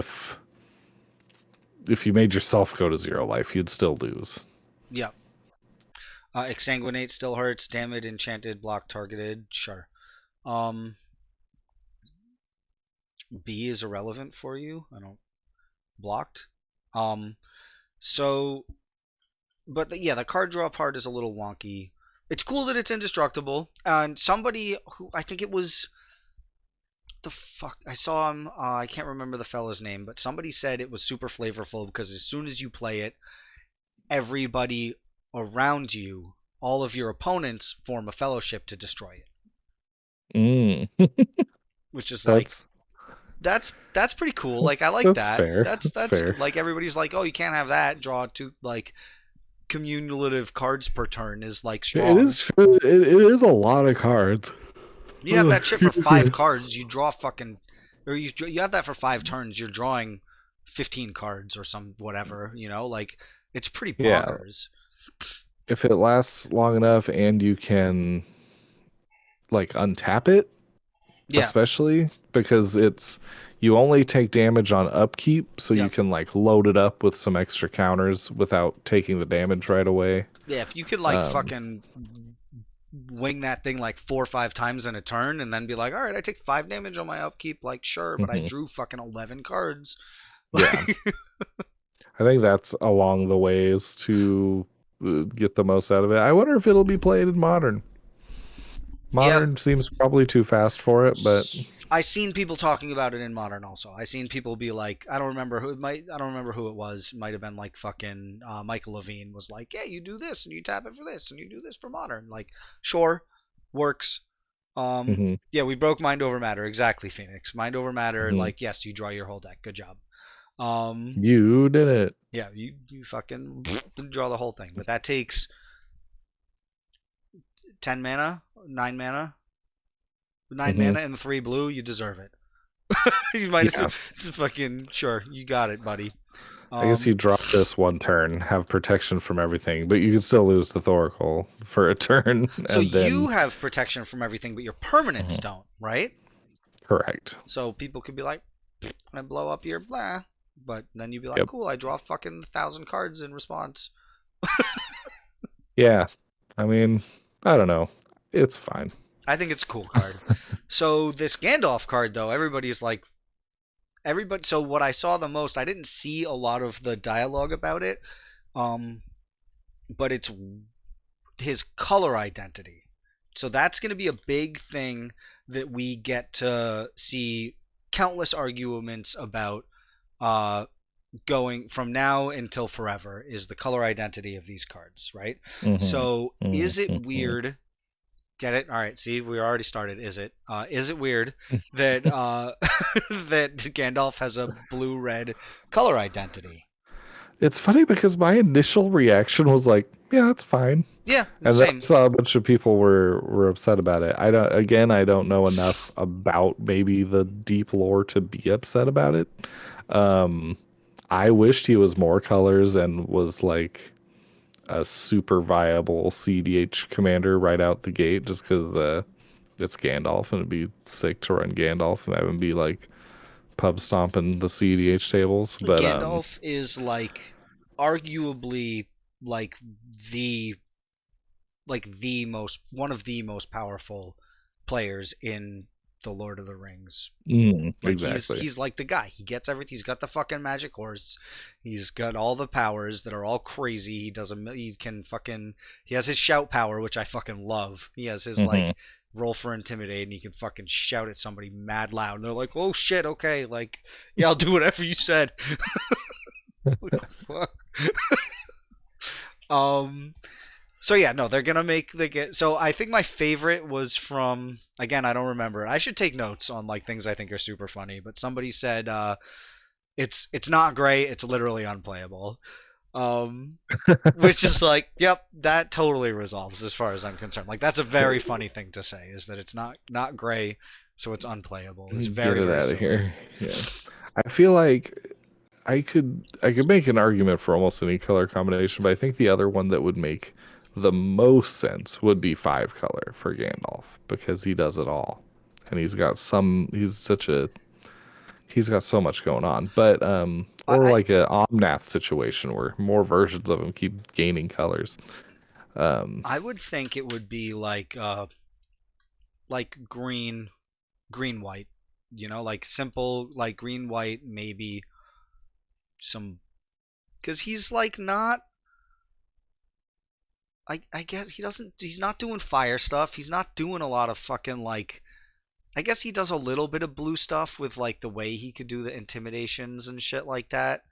if you made yourself go to zero life, you'd still lose. Yeah. Exsanguinate still hurts. Damage, enchanted, block, targeted. Sure. Um, B is irrelevant for you. I don't blocked. Um, so, but yeah, the card draw part is a little wonky. It's cool that it's indestructible. And somebody who I think it was the fuck I saw him. I can't remember the fella's name, but somebody said it was super flavorful because as soon as you play it, everybody around you, all of your opponents, form a fellowship to destroy it. Mm, Which is like that's that's pretty cool. Like I like that's that. fair. That's That's that's fair. like everybody's like, oh, you can't have that. Draw two like cumulative cards per turn is like It strong. is true. It is a lot of cards. You have that shit for 5 cards. You draw fucking, or you have that for 5 turns. You're drawing 15 cards or some whatever. Like it's pretty Yeah, bonkers. if it lasts long enough and you can like untap it, Yeah, especially because you only take damage on upkeep, so yeah, you can like load it up with some extra counters without taking the damage right away. yeah. If you could like Um, fucking wing that thing like 4 or 5 times in a turn and then be like, all right, I take 5 damage on my upkeep. Like sure, but I mhm. drew fucking 11 cards. Yeah, I think that's along the ways to get the most out of it. I wonder if it'll be played in modern. Yeah, Modern seems probably too fast for it, but I seen people talking about it in modern also. I seen people be like, I don't remember who it was. It might have been like fucking Michael Levine was like, yeah, you do this and you tap it for this and you do this for modern. Like, sure, works. mhm, Yeah, we broke mind over matter exactly, Phoenix. Mind over matter. mhm. Like, yes, you draw your whole deck. Good job. Um, You did it. yeah, you fucking draw the whole thing, but that takes 10 mana, 9 mana, nine Hmm. mana, and 3 blue. You deserve it. You might as well Yeah. just fucking sure you got it, buddy. I guess Um, you drop this one turn, have protection from everything, but you could still lose the Thoracle for a turn, so and then you have protection from everything, but your permanents Mhm. don't, right? Correct. So people could be like, I blow up your blah, but then you'd be like, Yep. cool, I draw fucking 1,000 cards in response. Yeah. I mean, I don't know. It's fine. I think it's a cool card. So this Gandalf card, though, everybody's like, everybody. So what I saw the most, I didn't see a lot of the dialogue about it, um, but it's his color identity. So that's going to be a big thing that we get to see countless arguments about uh, going from now until forever is the color identity of these cards, right? Hmm. So is it Hmm. weird? Get it? All right. See, we already started. Is it? Is it weird that that Gandalf has a blue-red color identity? It's funny because my initial reaction was like, "Yeah, it's fine," Yeah, and then I same. saw a bunch of people were upset about it. I don't. Again, I don't know enough about maybe the deep lore to be upset about it. Um, I wished he was more colors and was like a super viable cEDH commander right out the gate, just because the it's Gandalf and it'd be sick to run Gandalf and have him be like pub stomping the cEDH tables. But Gandalf is like arguably like the the most one of the most powerful players in the Lord of the Rings. Like exactly. he's like the guy. He gets everything. He's got the fucking magic horse. He's got all the powers that are all crazy. He can fucking he has his shout power, which I fucking love. He has his Hmm. like roll for intimidate, and he can fucking shout at somebody mad loud. And they're like, "Oh shit, okay, like yeah, I'll do whatever you said." What the fuck? Um, so yeah, no, they're gonna make the get. So I think my favorite was from again, I don't remember. I should take notes on like things I think are super funny. But somebody said it's not great. It's literally unplayable. Um, which is like, yep, that totally resolves as far as I'm concerned. Like that's a very funny thing to say is that it's not gray, so it's unplayable. It's Get very it very out of silly. here. Yeah. I feel like I could make an argument for almost any color combination, but I think the other one that would make the most sense would be five color for Gandalf because he does it all. And he's got so much going on. But or I like a omnath situation where more versions of him keep gaining colors. Um I would think it would be like green white, like simple like green white maybe some because he's like not I guess he's not doing fire stuff. He's not doing a lot of fucking like I guess he does a little bit of blue stuff with like the way he could do the intimidations and shit like that.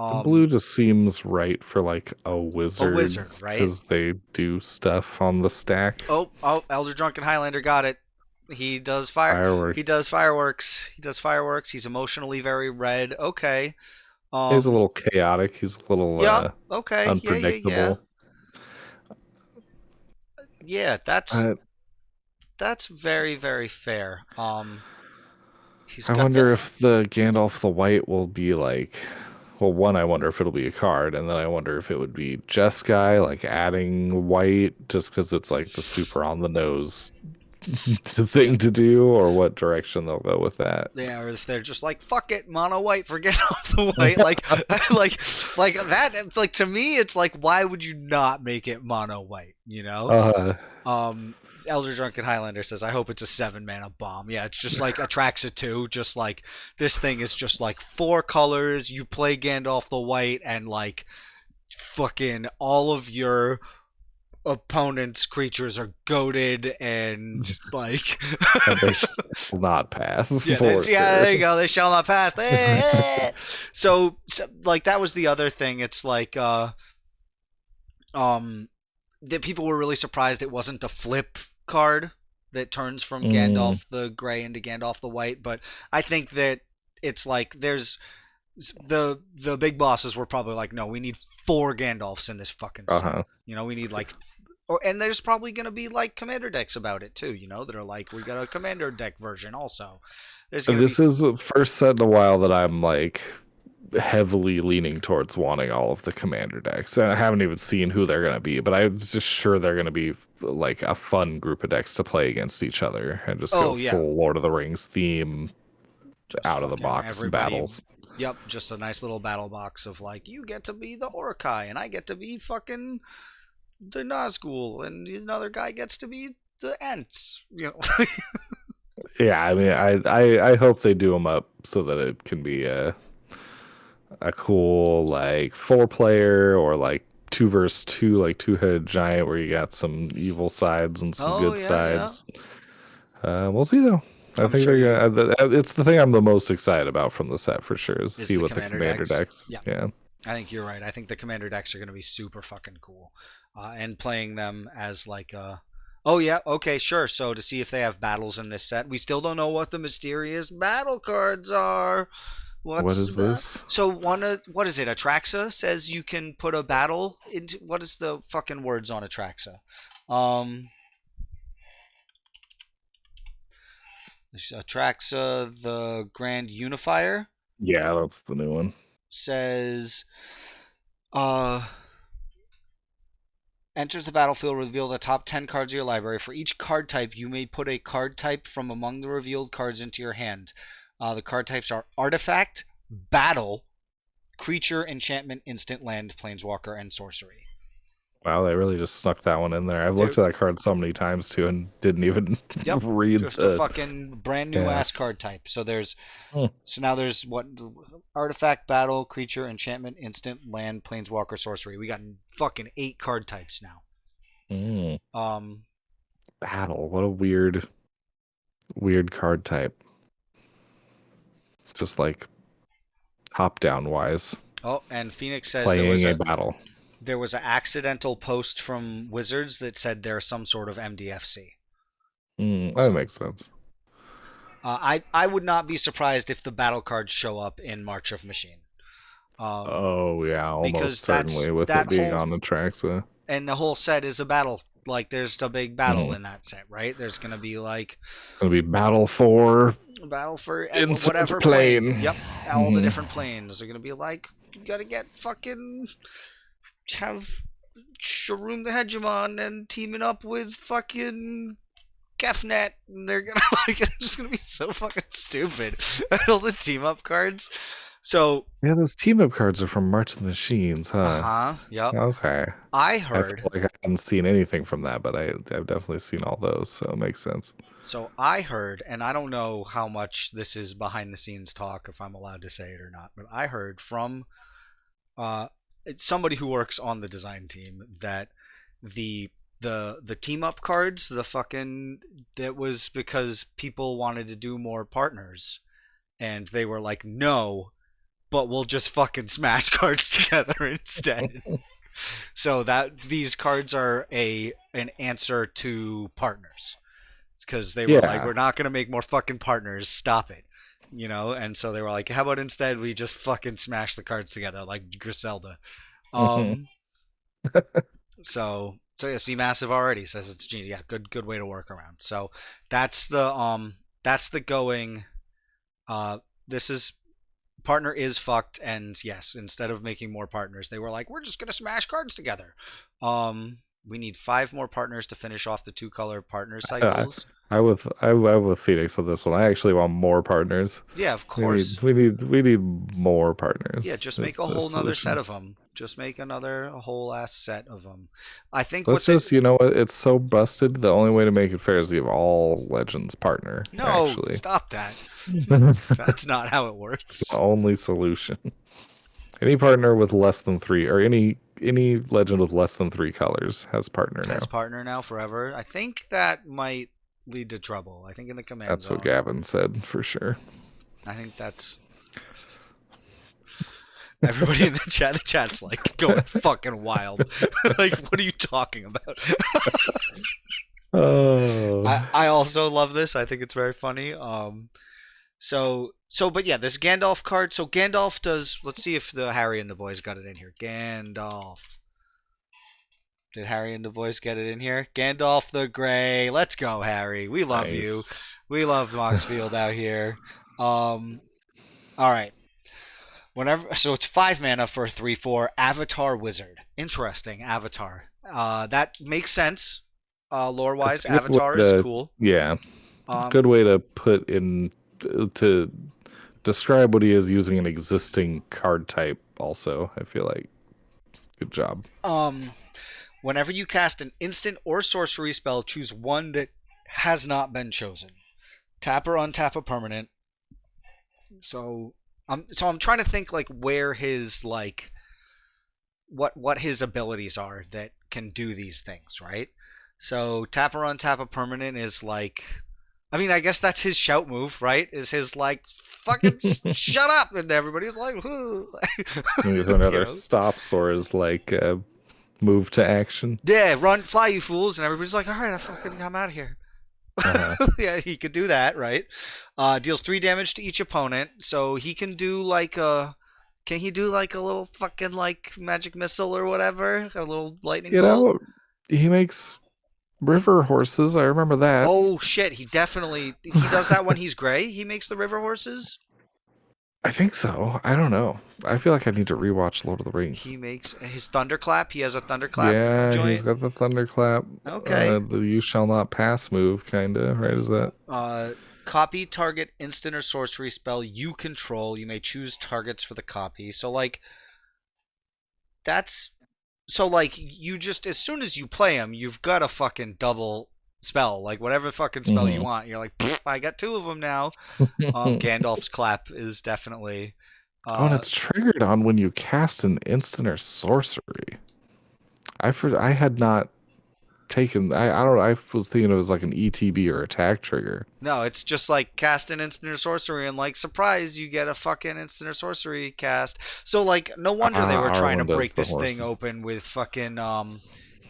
Blue Um just seems right for like a a wizard wizard, right? because they do stuff on the stack. Oh, Elder Drunken Highlander got it. He Firework. does fireworks. He does fireworks. He's emotionally very red. Okay. He's a Um little chaotic. He's a little yeah, okay. Yeah. unpredictable. Yeah, that's I, That's very, very fair. He's I got the. wonder if the Gandalf the White will be like. Well, one, I wonder if it'll be a card, and then I wonder if it would be Jeskai, like adding white just because it's like the super on the nose Yeah, thing to do, or what direction they'll go with that. yeah, or if they're just like, fuck it, mono white, forget off the white, like, like that. It's like to me, it's like, why would you not make it mono white? Uh, Um, Elder Drunken Highlander says, I hope it's a 7 mana bomb. Yeah, it's just like attracts a 2. Just like this thing is just like 4 colors. You play Gandalf the White, and like fucking all of your opponent's creatures are goaded and like and they will not pass for yeah, there sure. you go, they shall not pass. So like that was the other thing. It's like um that people were really surprised it wasn't a flip card that turns from Mm, Gandalf the Gray into Gandalf the White, but I think that it's like the big bosses were probably like, no, we need 4 Gandalfs in this fucking set. Uh-huh. We need like, and there's probably gonna be like commander decks about it too. That are like, we got a commander deck version also. There's gonna be. This is the first set in a while that I'm like heavily leaning towards wanting all of the commander decks. And I haven't even seen who they're going to be, but I'm just sure they're going to be like a fun group of decks to play against each other and just go Oh yeah, full Lord of the Rings theme, just out of the fucking box everybody. battles. Yep, just a nice little battle box of like, you get to be the Orkai and I get to be fucking the Nazgul and another guy gets to be the Ents. Yeah, I mean, I hope they do them up so that it can be a cool like 4-player or like 2 versus 2, like 2-headed giant where you got some evil sides and some Oh good yeah, yeah. sides. We'll see though. I I'm think sure they're you gonna. It's the thing I'm the most excited about from the set for sure is is see the what the commander commander decks. decks. Yeah, Yeah. I think you're right. I think the commander decks are going to be super fucking cool, and playing them as like a. Oh yeah, okay, sure. So to see if they have battles in this set, we still don't know what the mysterious battle cards are. What What's is this? so one of what is it? Atraxa says you can put a battle into what is the fucking words on Atraxa? Um, Atraxa, the Grand Unifier Yeah, that's the new one. says uh enters the battlefield, reveal the top 10 cards of your library. For each card type, you may put a card type from among the revealed cards into your hand. The card types are Artifact, Battle, Creature, Enchantment, Instant, Land, Planeswalker, and Sorcery. Wow, they really just snuck that one in there. I've They're, looked at that card so many times too and didn't even yep, read just a the. fucking brand new Yeah. ass card type. Hmm. So now there's what Artifact, Battle, Creature, Enchantment, Instant, Land, Planeswalker, Sorcery. We got fucking 8 card types now. Mm. Um, Battle. What a weird card type. Just like top down wise. oh, and Phoenix says Playing a battle. there was an accidental post from Wizards that said there's some sort of MDFC. That So makes sense. I would not be surprised if the battle cards show up in March of Machine. Oh yeah, almost Because that's certainly with that it being whole on the tracks. and the whole set is a battle. Like there's a big battle Mhm. in that set, right? There's gonna be like It's gonna be battle for a battle for insert whatever plane. plane. Yep, all the Mhm. different planes are gonna be like you gotta get fucking have Sharoon the Hegemon and teaming up with fucking Kefnet, and they're gonna like it's just gonna be so fucking stupid. All the team up cards. So Yeah, those team up cards are from March of the Machines, huh? yep. Okay. I I heard. feel like I haven't seen anything from that, but I've definitely seen all those, so it makes sense. So I heard, and I don't know how much this is behind the scenes talk, if I'm allowed to say it or not, but I heard from uh, it's somebody who works on the design team that the the team up cards, the fucking that was because people wanted to do more partners, and they were like, no, but we'll just fucking smash cards together instead. So that these cards are an answer to partners because they were like, Yeah. we're not gonna make more fucking partners. Stop it. And so they were like, how about instead we just fucking smash the cards together like Griselda. Mhm. Um, so yeah, see, Massive already says it's genius. Yeah, good way to work around. So that's the going. Uh, this is partner is fucked, and yes, instead of making more partners, they were like, we're just gonna smash cards together. We need 5 more partners to finish off the 2-color partner I, cycles. I with Phoenix on this one. I actually want more partners. Yeah, of We need course. we need more Yeah, partners. just make Is a the whole nother set solution. of them. Just make a whole ass set of them. I think Let's what they just, you know what? It's so busted. The only way to make it fair is give all legends partner. no Actually, stop that. it's That's not how it the works. only solution. Any partner with less than 3, or any legend with less than 3 colors has partner Has now. partner now forever. I think that might lead to trouble. I think in the command That's what zone. Gavin said for sure. I think that's everybody in the chat. The chat's like going fucking wild. Like, what are you talking about? Oh, I also love this. I think it's very funny. But yeah, this Gandalf card. So Gandalf does. Let's see if the Harry and the boys got it in here. Gandalf. Did Harry and the boys get it in here? Gandalf the Grey. Let's go, Harry. We love you. Nice. We love Moxfield out here. Um, all right. Whenever, so it's 5 mana for a 3/4 Avatar Wizard. Interesting Avatar. That makes sense. Lore It's wise, a good way Avatar is to, cool. yeah, Um, good way to put in to describe what he is using an existing card type. Also, I feel like good job. um, Whenever you cast an instant or sorcery spell, choose one that has not been chosen. Tap or untap a permanent. So I'm trying to think like where his like what his abilities are that can do these things, right? So tap or untap a permanent is like, I mean, I guess that's his shout move, right? Is his like fucking shut up, and everybody's like, Maybe you another know, stops or is like move to action. yeah, run, fly, you fools, and everybody's like, all right, I'm out of here. Uh-huh. Yeah, he could do that, right? Deals 3 damage to each opponent, so he can do like a. Can he do like a little fucking like magic missile or whatever? A little lightning You bolt? know, he makes river horses. I remember that. Oh shit, he does that when he's gray. He makes the river horses. I think so. I don't know. I feel like I need to rewatch Lord of the Rings. He makes his thunderclap. He has a thunderclap Yeah, he's joint. got the thunderclap, Okay. the you shall not pass move, kinda, right? Is that? Uh, Copy target instant or sorcery spell you control. You may choose targets for the copy. So like that's so like you just as soon as you play him, you've got a fucking double spell, like whatever fucking spell you Mm-hmm. want. You're like, I got 2 of them now. Gandalf's clap is definitely. Oh, and Uh, it's triggered on when you cast an instant or sorcery. I had not taken. I don't know. I was thinking it was like an ETB or attack trigger. no, it's just like cast an instant or sorcery, and like surprise, you get a fucking instant or sorcery cast. So like, no wonder they were trying to Arwen does break the this thing horses. open with fucking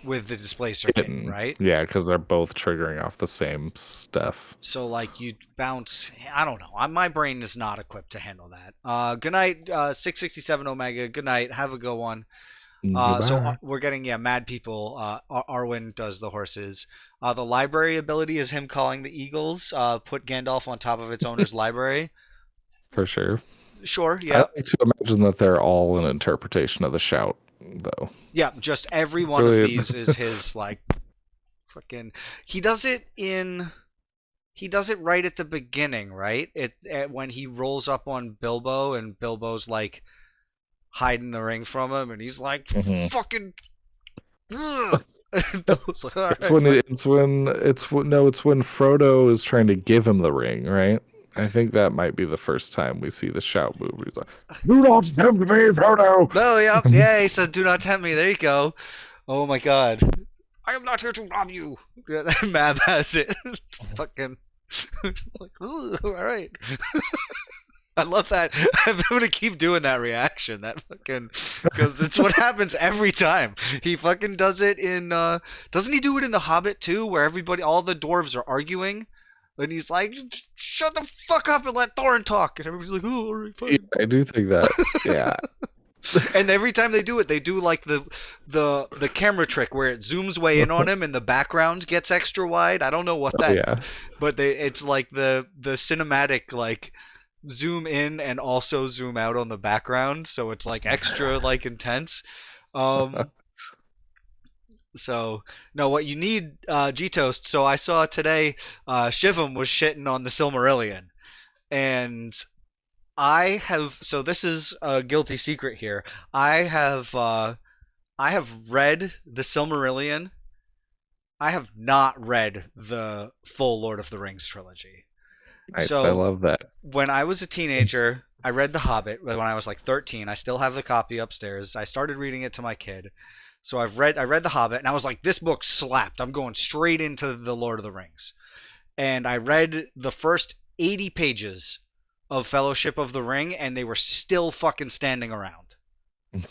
with the display circuit, Hidden. right? Yeah, because they're both triggering off the same stuff. So like you bounce. I don't know. My brain is not equipped to handle that. Good night, 667 Omega. Good night. Have a good one. Goodbye. We're getting Mad People. Arwen does the horses. The library ability is him calling the eagles. Put Gandalf on top of its owner's library. For sure. Sure. I Yep. like to imagine that they're all an interpretation of the shout, though. Yeah. Just every one of Brilliant. these is his like fucking. He does it in. He does it right at the beginning, right? When he rolls up on Bilbo and Bilbo's like hiding the ring from him, and he's like Mhm. fucking. Ugh. And Bilbo's like, all right, It's when fine. it's when Frodo is trying to give him the ring, right? I think that might be the first time we see the shout move. He's like, "Do not tempt me, Frodo." Oh, yeah, yeah. He said, "Do not tempt me." There you go. Oh my God. I am not here to rob you. Yeah, Mab has it. Fucking. Like, ooh, all right. I love that. I'm gonna keep doing that reaction. That fucking because it's what happens every time. He fucking does it in. Doesn't he do it in The Hobbit too, where all the dwarves are arguing, and he's like, "Shut the fuck up and let Thorin talk," and everybody's like, "Oh, all right, Yeah, fine." I do think that. Yeah. And every time they do it, they do like the camera trick where it zooms way in on him and the background gets extra wide. I don't know what Oh that, yeah. but it's like the cinematic like zoom in and also zoom out on the background, so it's like extra like intense. Um, so no, what you need, G Toast. So I saw today, Shivam was shitting on the Silmarillion, and so this is a guilty secret here. I have read the Silmarillion. I have not read the full Lord of the Rings trilogy. Nice. I So love that. when I was a teenager, I read The Hobbit when I was like 13. I still have the copy upstairs. I started reading it to my kid. So I read The Hobbit and I was like, this book slapped. I'm going straight into the Lord of the Rings. And I read the first 80 pages of Fellowship of the Ring and they were still fucking standing around.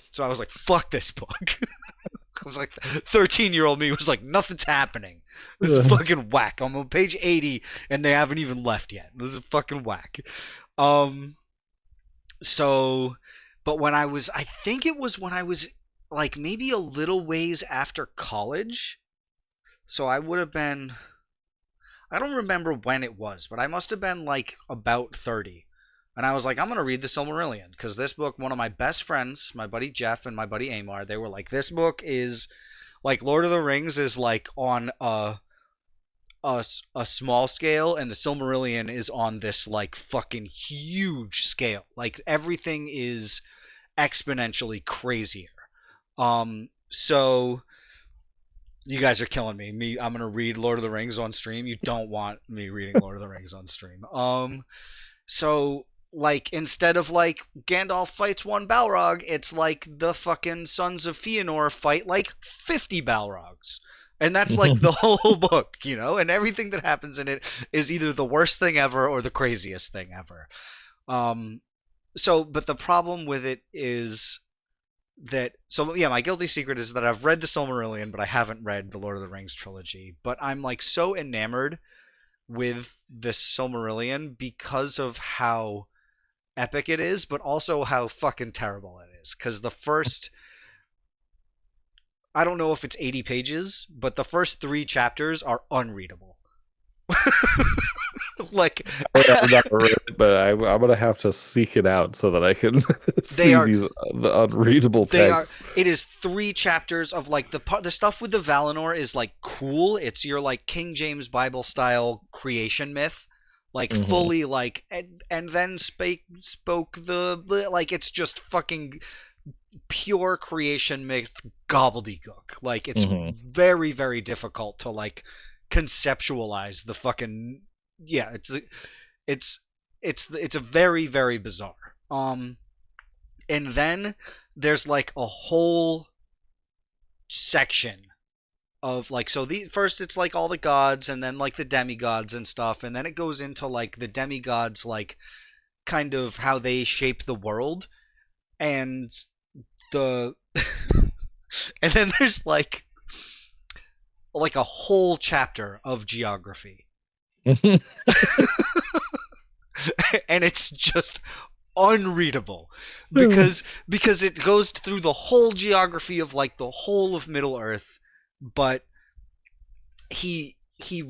So I was like, fuck this book. I was like, 13-year-old me was like, nothing's happening. This is fucking whack. I'm on page 80 and they haven't even left yet. This is fucking whack. Um, so, but I think it was when I was like maybe a little ways after college. So I would have been, I don't remember when it was, but I must have been like about 30. And I was like, I'm going to read the Silmarillion because this book, one of my best friends, my buddy Jeff and my buddy Amar, they were like, this book is like Lord of the Rings is like on a small scale, and the Silmarillion is on this like fucking huge scale. Like everything is exponentially crazier. So you guys are killing me. I'm gonna read Lord of the Rings on stream. You don't want me reading Lord of the Rings on stream. So like instead of like Gandalf fights one Balrog, it's like the fucking Sons of Fëanor fight like 50 Balrogs. And that's like the whole book, you know? And everything that happens in it is either the worst thing ever or the craziest thing ever. But the problem with it is that, so yeah, my guilty secret is that I've read the Silmarillion, but I haven't read the Lord of the Rings trilogy. But I'm like so enamored with the Silmarillion because of how epic it is, but also how fucking terrible it is. Because the first, I don't know if it's 80 pages, but the first 3 chapters are unreadable. Like I've never read it, but I'm gonna have to seek it out so that I can they see are these the unreadable they are texts. it is 3 chapters of like the stuff with the Valinor is like cool. It's your like King James Bible style creation myth, like Hmm. fully like, and then spoke the like, it's just fucking pure creation myth gobbledygook. Like it's Hmm. very very difficult to like conceptualize the fucking, yeah, it's it's a very very bizarre. And then there's like a whole section of like, so the first it's like all the gods and then like the demigods and stuff, and then it goes into like the demigods like kind of how they shape the world, and the and then there's like a whole chapter of geography. And it's just unreadable because it goes through the whole geography of like the whole of Middle Earth, but he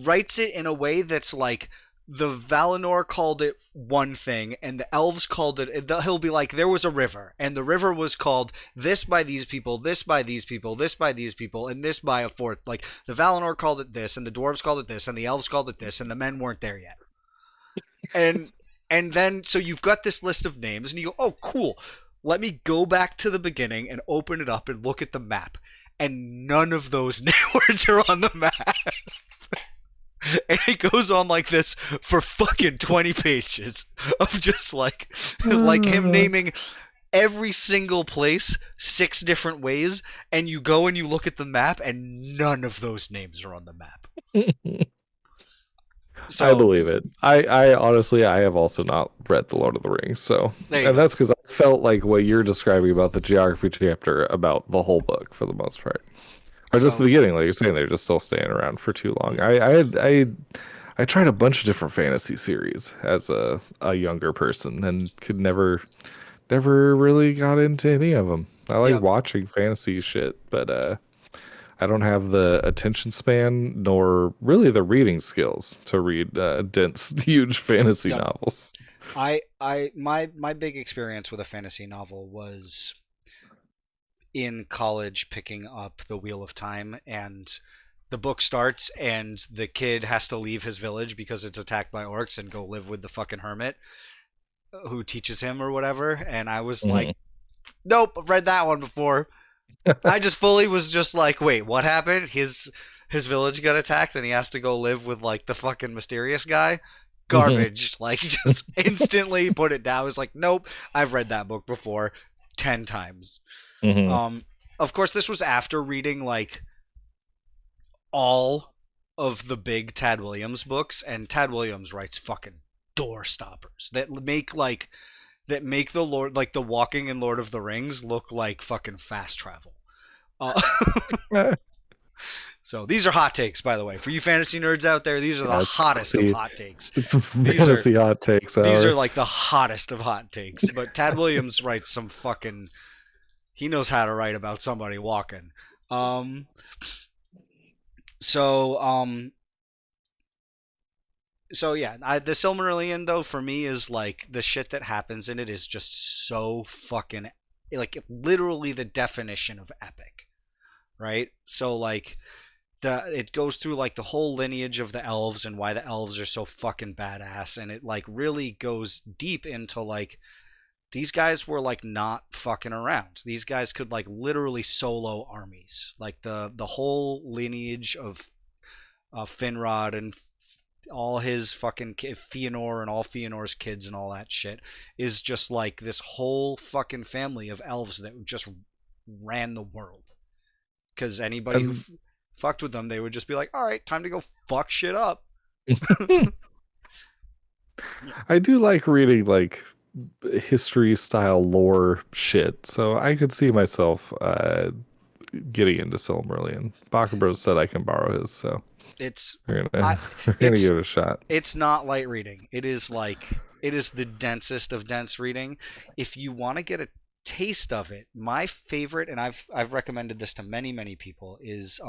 writes it in a way that's like the Valinor called it one thing and the elves called it, he'll be like, there was a river and the river was called this by these people, this by these people, this by these people, and this by a fourth. Like the Valinor called it this and the dwarves called it this and the elves called it this and the men weren't there yet. And then so you've got this list of names and you go, oh cool, let me go back to the beginning and open it up and look at the map, and none of those words are on the map. And it goes on like this for fucking 20 pages of just like him naming every single place 6 different ways, and you go and you look at the map and none of those names are on the map. I So believe it. I honestly, I have also not read The Lord of the Rings, so, there you and go. that's because I felt like what you're describing about the geography chapter about the whole book for the most part, or just the So beginning, like you're saying, they're just still staying around for too long. I tried a bunch of different fantasy series as a younger person and could never really got into any of them. I like yep, watching fantasy shit, but I don't have the attention span nor really the reading skills to read dense, huge fantasy yep. novels. My big experience with a fantasy novel was in college picking up The Wheel of Time, and the book starts and the kid has to leave his village because it's attacked by orcs and go live with the fucking hermit who teaches him or whatever, and I was like, Mhm. nope, I've read that one before. I just fully was just like, wait, what happened? His village got attacked and he has to go live with like the fucking mysterious guy. Mhm. Garbage. Like just instantly put it down. I was like, nope, I've read that book before 10 times. Mhm. Um of course this was after reading like all of the big Tad Williams books, and Tad Williams writes fucking door stoppers that make the Lord, like the walking in Lord of the Rings, look like fucking fast travel. Uh, So these are hot takes, by the way. For you fantasy nerds out there, these are the Yeah, it's hottest of fantasy. hot takes. It's These are fantasy hot takes these are hour. like the hottest of hot takes. But Tad Williams writes some fucking. He knows how to write about somebody walking. Um. So So yeah, the Silmarillion though for me is like the shit that happens in it is just so fucking like literally the definition of epic, right? So like it goes through like the whole lineage of the elves and why the elves are so fucking badass, and it like really goes deep into like these guys were like not fucking around. These guys could like literally solo armies. Like the whole lineage of Finrod and all his fucking Fëanor and all Fëanor's kids and all that shit is just like this whole fucking family of elves that just ran the world. Because anybody who And fucked with them, they would just be like, all right, time to go fuck shit up. Yeah. I do like reading like history style lore shit, so I could see myself getting into Silmarillion. Baka Bros said I can borrow his, so It's we're I gonna we're gonna it's give it a shot. it's not light reading. It is like it is the densest of dense reading. If you want to get a taste of it, my favorite, and I've recommended this to many people, is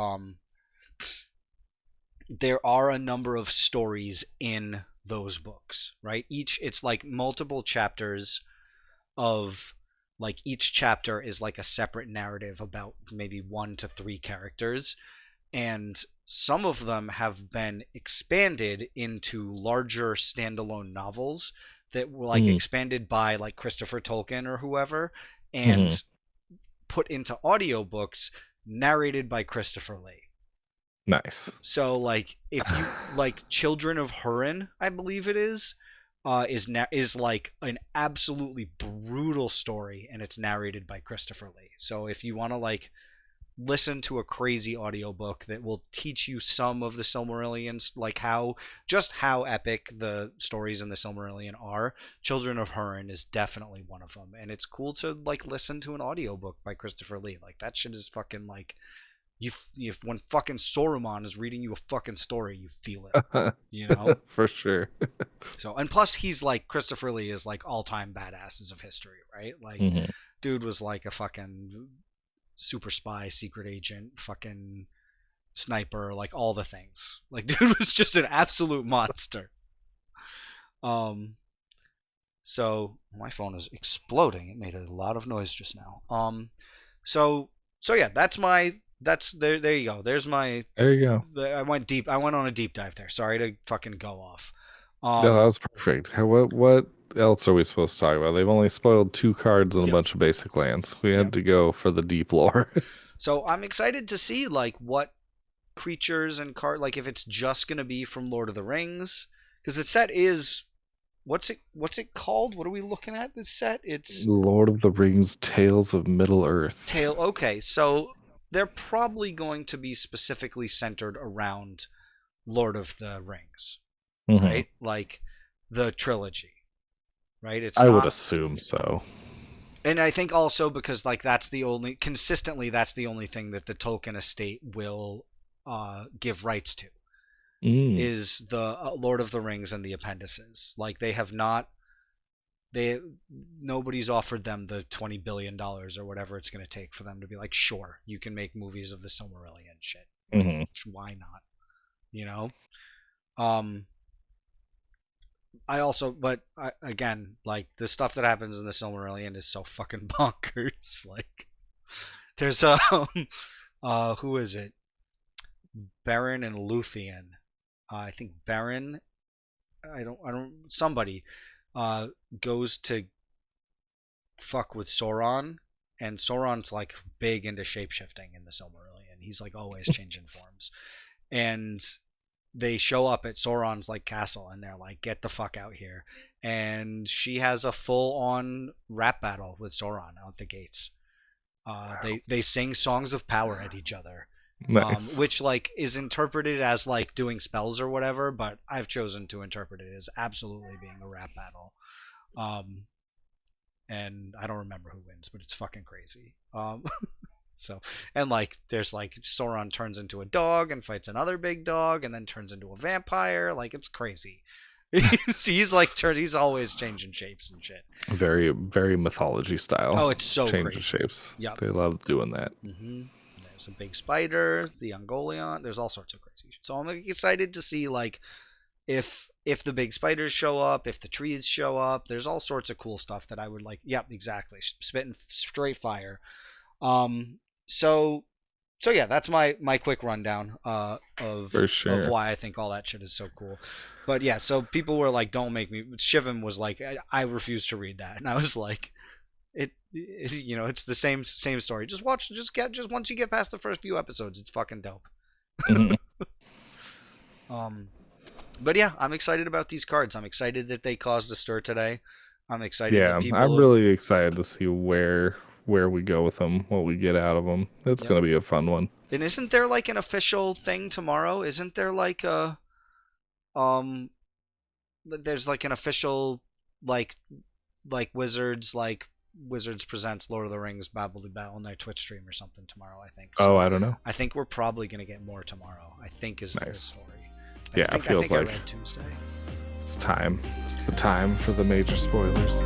there are a number of stories in those books, right? It's like multiple chapters of like each chapter is like a separate narrative about maybe 1 to 3 characters, and some of them have been expanded into larger standalone novels that were like Mm, expanded by like Christopher Tolkien or whoever and hmm. put into audiobooks narrated by Christopher Lee. Nice. So like if you like Children of Hurin, I believe it is like an absolutely brutal story and it's narrated by Christopher Lee. So if you want to like listen to a crazy audiobook that will teach you some of the Silmarillions, like how epic the stories in the Silmarillion are. Children of Hurin is definitely one of them, and it's cool to like listen to an audiobook by Christopher Lee. Like that shit is fucking like you when fucking Saruman is reading you a fucking story, you feel it, you know. For sure. So and plus he's like Christopher Lee is like all time badasses of history, right? Like Hmm. dude was like a fucking super spy, secret agent, fucking sniper, like all the things. Like dude was just an absolute monster. Um so my phone is exploding. It made a lot of noise just now. So so yeah, that's there you go. There's my There you go. I went deep. I went on a deep dive there. Sorry to fucking go off. No, that Um was perfect. What else are we supposed to talk about? They've only spoiled 2 cards and a yep, bunch of basic lands. We yep. had to go for the deep lore. So I'm excited to see like what creatures and like if it's just gonna be from Lord of the Rings because the set is what's it called? What are we looking at? This set? It's Lord of the Rings Tales of Middle Earth. Tale. Okay, so they're probably going to be specifically centered around Lord of the Rings, Hmm. right? Like the trilogy, right? It's I would not. assume so. And I think also because like that's the only thing that the Tolkien estate will give rights to Mm, is the Lord of the Rings and the appendices. Like they have not they nobody's offered them the $20 billion or whatever it's going to take for them to be like, sure, you can make movies of the Silmarillion shit. Like, hmm. why not? You know. Um, I also, but again, like the stuff that happens in the Silmarillion is so fucking bonkers. Like, there's who is it? Beren and Luthien. I think Beren. Somebody uh goes to fuck with Sauron, and Sauron's like big into shapeshifting in the Silmarillion. He's like always changing forms, and they show up at Sauron's like castle, and they're like, "Get the fuck out here!" And she has a full-on rap battle with Sauron out the gates. They sing songs of power at each other, Nice. which like is interpreted as like doing spells or whatever, but I've chosen to interpret it as absolutely being a rap battle. Um, and I don't remember who wins, but it's fucking crazy. So, and like there's like Sauron turns into a dog and fights another big dog and then turns into a vampire. Like it's crazy. He's like he's always changing shapes and shit. Very, very mythology style. Oh, it's so Change of crazy. shapes. Yep. They love doing that. There's a big spider, the Ungoliant. There's all sorts of crazy shit. So I'm excited to see like if the big spiders show up, if the trees show up. There's all sorts of cool stuff that I would like. Yep, exactly. Spitting straight fire. Um, so so yeah, that's my quick rundown For of sure. why I think all that shit is so cool. But yeah, so people were like, "Don't make me." Shivam was like, I refuse to read that," and I was like, it's the same story. Just watch, just once you get past the first few episodes, it's fucking dope." Mhm. Um, but yeah, I'm excited about these cards. I'm excited that they caused a stir today. I'm excited that Yeah, I'm people. really excited to see where we go with them, what we get out of them. It's Yep. gonna be a fun one. And isn't there like an official thing tomorrow? Isn't there like a um there's like an official like Wizards presents Lord of the Rings Babble Battle on their Twitch stream or something tomorrow, I think. Oh, So I don't know. I think we're probably gonna get more tomorrow, I think is the Nice. story. Yeah, it I feels think I like read Tuesday. it's time. It's the time for the major spoilers.